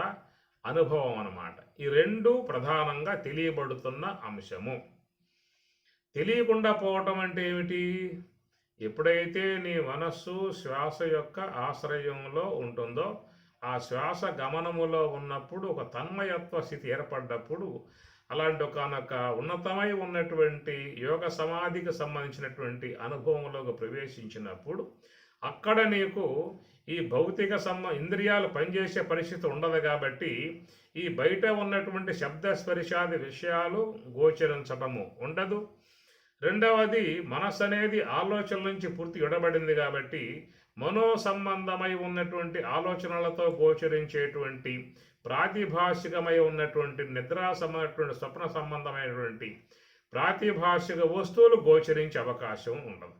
అనుభవం అన్నమాట. ఈ 2 ప్రధానంగా తెలియబడుతున్న అంశము. తెలియకుండా పోవటం అంటే ఏమిటి? ఎప్పుడైతే నీ మనస్సు శ్వాస యొక్క ఆశ్రయంలో ఉంటుందో, ఆ శ్వాస గమనములో ఉన్నప్పుడు ఒక తన్మయత్వ స్థితి ఏర్పడ్డప్పుడు, అలాంటి ఒకనొక ఉన్నతమై ఉన్నటువంటి యోగ సమాధికి సంబంధించినటువంటి అనుభవంలోకి ప్రవేశించినప్పుడు అక్కడ నీకు ఈ భౌతిక ఇంద్రియాలు పనిచేసే పరిస్థితి ఉండదు. కాబట్టి ఈ బయట ఉన్నటువంటి శబ్ద స్పర్శాది విషయాలు గోచరించడము ఉండదు. రెండవది, మనస్సు అనేది ఆలోచనల నుంచి పూర్తి విడబడింది కాబట్టి మనో సంబంధమై ఉన్నటువంటి ఆలోచనలతో గోచరించేటువంటి ప్రాతిభాషికమై ఉన్నటువంటి నిద్రా సంబంధమైనటువంటి స్వప్న సంబంధమైనటువంటి ప్రాతిభాషిక వస్తువులు గోచరించే అవకాశం ఉండదు.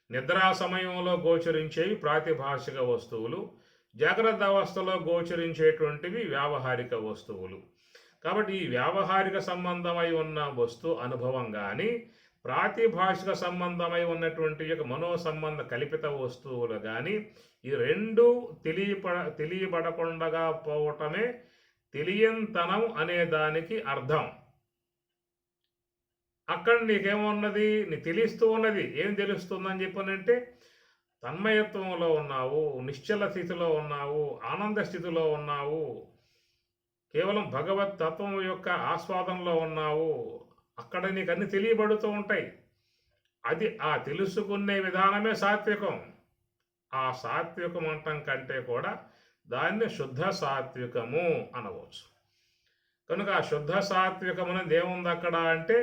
నిద్రా సమయంలో గోచరించేవి ప్రాతిభాషిక వస్తువులు, జాగ్రత్త అవస్థలో గోచరించేటువంటివి వ్యావహారిక వస్తువులు. కాబట్టి ఈ వ్యావహారిక సంబంధమై ఉన్న వస్తు అనుభవం కానీ, ప్రాతిభాషిక సంబంధమై ఉన్నటువంటి యొక్క మనో సంబంధ కల్పిత వస్తువులు కానీ, ఈ 2 తెలియబడకుండా పోవటమే తెలియంతనం అనే దానికి అర్థం. అక్కడ నీకేమున్నది? నీ తెలుస్తూ ఉన్నది. ఏం తెలుస్తుందని చెప్పనంటే, తన్మయత్వంలో ఉన్నావు, నిశ్చల స్థితిలో ఉన్నావు, ఆనంద స్థితిలో ఉన్నావు, కేవలం భగవత్ తత్వం యొక్క ఆస్వాదంలో ఉన్నావు. అక్కడ నీకు అన్ని తెలియబడుతూ ఉంటాయి. అది ఆ తెలుసుకునే విధానమే సాత్వికం. ఆ సాత్వికం అంటం కంటే కూడా దాన్ని శుద్ధ సాత్వికము అనవచ్చు. కనుక ఆ శుద్ధ సాత్వికం అనేది ఏముంది అక్కడ అంటే,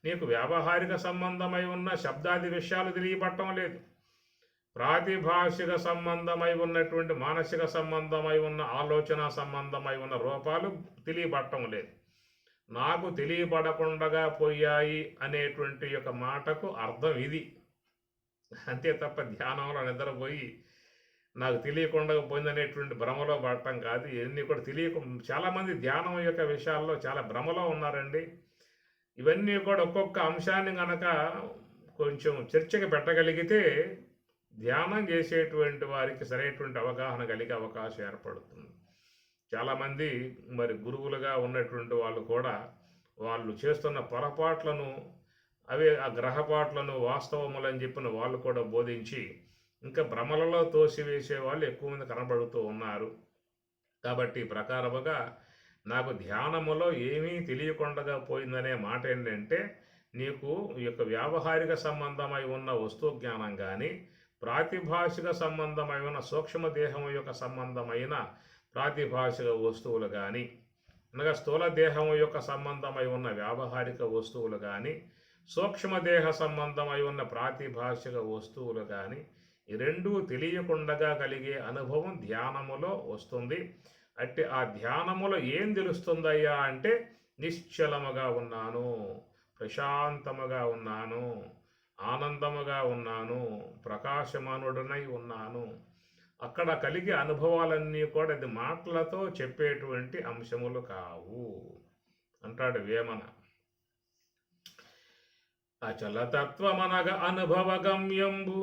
నీకు వ్యావహారిక సంబంధమై ఉన్న శబ్దాది విషయాలు తెలియబట్టం లేదు. ప్రాతిభాషిక సంబంధమై ఉన్నటువంటి మానసిక సంబంధమై ఉన్న ఆలోచన సంబంధమై ఉన్న రూపాలు తెలియబట్టం లేదు. నాకు తెలియబడకుండా పోయాయి అనేటువంటి యొక్క మాటకు అర్థం ఇది. అంతే తప్ప ధ్యానంలో నిద్రపోయి నాకు తెలియకుండా పోయిందనేటువంటి భ్రమలో పడటం కాదు. ఇవన్నీ కూడా చాలామంది ధ్యానం యొక్క విషయాల్లో చాలా భ్రమలో ఉన్నారండి. ఇవన్నీ కూడా ఒక్కొక్క అంశాన్ని కనుక కొంచెం చర్చకి పెట్టగలిగితే ధ్యానం చేసేటువంటి వారికి సరైనటువంటి అవగాహన కలిగే అవకాశం ఏర్పడుతుంది. చాలామంది మరి గురువులుగా ఉన్నటువంటి వాళ్ళు కూడా వాళ్ళు చేస్తున్న పొరపాట్లను, అవే ఆ గ్రహపాట్లను వాస్తవములని చెప్పిన వాళ్ళు కూడా బోధించి ఇంకా భ్రమలలో తోసివేసే వాళ్ళు ఎక్కువ మంది కనబడుతూ ఉన్నారు. కాబట్టి ప్రకారముగా నాకు ధ్యానములో ఏమీ తెలియకుండా పోయిందనే మాట ఏంటంటే, నీకు ఈ యొక్క వ్యావహారిక సంబంధమై ఉన్న వస్తు జ్ఞానం కానీ, ప్రాతిభాషిక సంబంధమై ఉన్న సూక్ష్మదేహం యొక్క సంబంధమైన ప్రాతిభాషిక వస్తువులు కానీ, అనగా స్థూల దేహం యొక్క సంబంధమై ఉన్న వ్యావహారిక వస్తువులు కానీ, సూక్ష్మదేహ సంబంధమై ఉన్న ప్రాతిభాషిక వస్తువులు కానీ, ఈ రెండూ తెలియకుండా కలిగే అనుభవం ధ్యానములో వస్తుంది. అంటే ఆ ధ్యానములో ఏం తెలుస్తుందయ్యా అంటే, నిశ్చలముగా ఉన్నాను, ప్రశాంతముగా ఉన్నాను, ఆనందముగా ఉన్నాను, ప్రకాశమానుడనై ఉన్నాను. అక్కడ కలిగే అనుభవాలన్నీ కూడా అది మాటలతో చెప్పేటువంటి అంశములు కావు అంటాడు వేమన. అచలతత్వమనగా అనుభవగమ్యంబు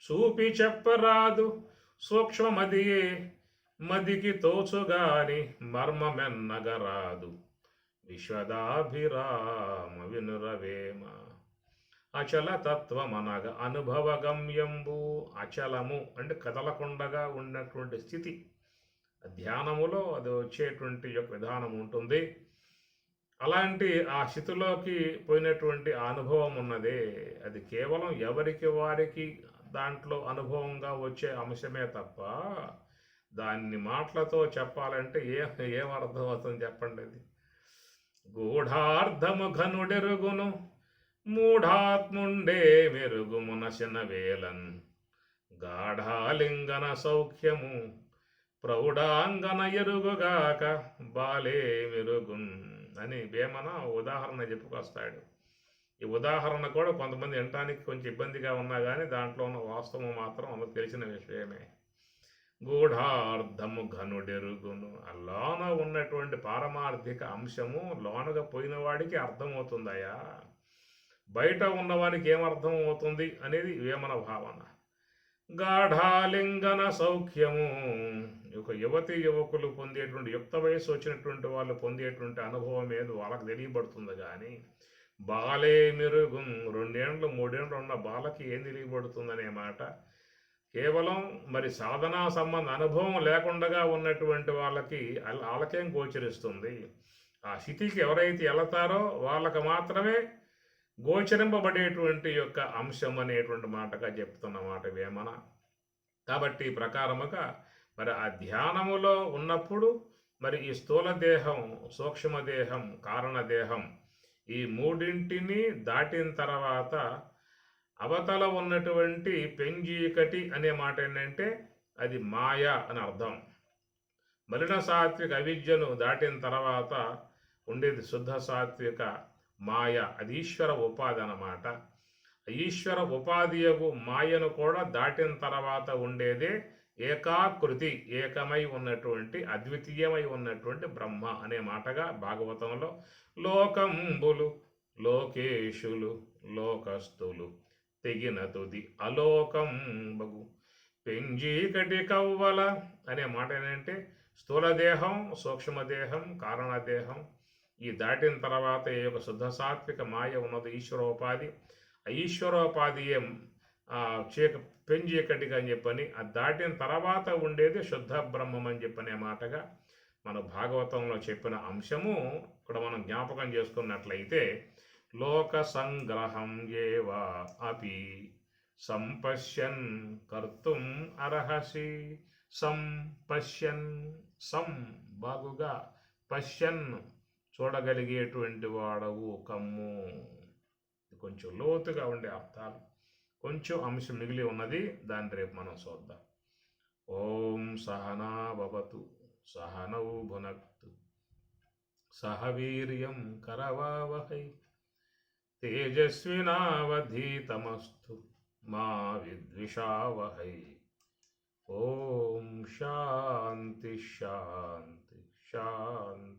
చూపి చెప్పరాదు, సూక్ష్మమదియే మదికి తోచుగాని మర్మమెన్నగరాదు, విశ్వదాభిరామ వినురవేమ. అచలతత్వమనగా అనుభవగమ్యంబు, అచలము అంటే కదలకుండగా ఉన్నటువంటి స్థితి. ధ్యానములో అది వచ్చేటువంటి యొక్క విధానం ఉంటుంది. అలాంటి ఆ స్థితిలోకి పోయినటువంటి ఆ అనుభవం ఉన్నదే, అది కేవలం ఎవరికి వారికి దాంట్లో అనుభవంగా వచ్చే అంశమే తప్ప దాన్ని మాటలతో చెప్పాలంటే ఏం అర్థం అవుతుంది చెప్పండి. అది గూఢార్థము ఘనుడెరుగును, మూఢాత్ముండే మెరుగుమునసిన వేలన్, గాఢాలింగన సౌఖ్యము ప్రౌఢాంగన ఎరుగుగాక బాలే మెరుగున్ అని వేమన ఉదాహరణ చెప్పుకొస్తాడు. ఈ ఉదాహరణ కూడా కొంతమంది వినటానికి కొంచెం ఇబ్బందిగా ఉన్నా కానీ దాంట్లో ఉన్న వాస్తవం మాత్రం అందరికి తెలిసిన విషయమే. గూఢార్థము ఘనుడెరుగును, ఆ లోన ఉన్నటువంటి పారమార్థిక అంశము లోనగా పోయిన వాడికి అర్థమవుతుందయా, బయట ఉన్నవానికి ఏమర్థం అవుతుంది అనేది వేమన భావన. గాఢాలింగన సౌఖ్యము, ఒక యువతి యువకులు పొందేటువంటి యుక్త వయసు వచ్చినటువంటి వాళ్ళు పొందేటువంటి అనుభవం ఏదో వాళ్ళకి తెలియబడుతుంది. కానీ బాలే మెరుగు, 2 ఏళ్ళు 3 ఏళ్ళు ఉన్న బాలకి ఏం తెలియబడుతుందనే మాట కేవలం మరి సాధనా సంబంధ అనుభవం లేకుండా ఉన్నటువంటి వాళ్ళకేం గోచరిస్తుంది. ఆ స్థితికి ఎవరైతే వెళతారో వాళ్ళకి మాత్రమే గోచరింపబడేటువంటి యొక్క అంశం అనేటువంటి మాటగా చెప్తున్నమాట వేమన. కాబట్టి ప్రకారముగా మరి ఆ ధ్యానములో ఉన్నప్పుడు మరి ఈ స్థూల దేహం, సూక్ష్మదేహం, కారణదేహం ఈ మూడింటిని దాటిన తర్వాత అవతల ఉన్నటువంటి పెంజీకటి అనే మాట ఏంటంటే అది మాయ అని అర్థం. మలిన సాత్విక అవిద్యను దాటిన తర్వాత ఉండేది శుద్ధ సాత్విక మాయ, అది ఈశ్వర ఉపాధి అన్నమాట. ఈశ్వర ఉపాధియగు మాయను కూడా దాటిన తర్వాత ఉండేదే ఏకాకృతి, ఏకమై ఉన్నటువంటి అద్వితీయమై ఉన్నటువంటి బ్రహ్మ అనే మాటగా భాగవతంలో లోకంబులు, లోకేశులు, లోకస్తులు తెగిన తుది అలోకంబగు పెంజీకటి కవ్వల అనే మాట ఏంటంటే స్థూలదేహం, సూక్ష్మదేహం, కారణదేహం ఈ దాటిన తర్వాత ఈ యొక్క శుద్ధ సాత్విక మాయ ఉన్నది ఈశ్వరోపాధి. ఆ ఈశ్వరోపాధియే ఆ చీక పెంచీకటిగా అని చెప్పని అది దాటిన తర్వాత ఉండేది శుద్ధ బ్రహ్మం అని చెప్పనే మాటగా మన భాగవతంలో చెప్పిన అంశము ఇక్కడ మనం జ్ఞాపకం చేసుకున్నట్లయితే లోక సంగ్రహం ఏవ అపి సంపశ్యన్ కర్తుం అర్హసి. సంపశ్యన్, సం బాగుగా, పశ్యన్ చూడగలిగేటువంటి వాడవు కమ్ము. ఇది కొంచెం లోతుగా ఉండే అర్థాలు, కొంచెం అంశం మిగిలి ఉన్నది, దాన్ని రేపు మనం చూద్దాం. ఓం సహనా భవతు సహనౌ భునక్తు సహ వీర్యం కరవావహై తేజస్వినావధీతమస్తు మా విద్విషావహై. ఓం శాంతి శాంతి శాంతి.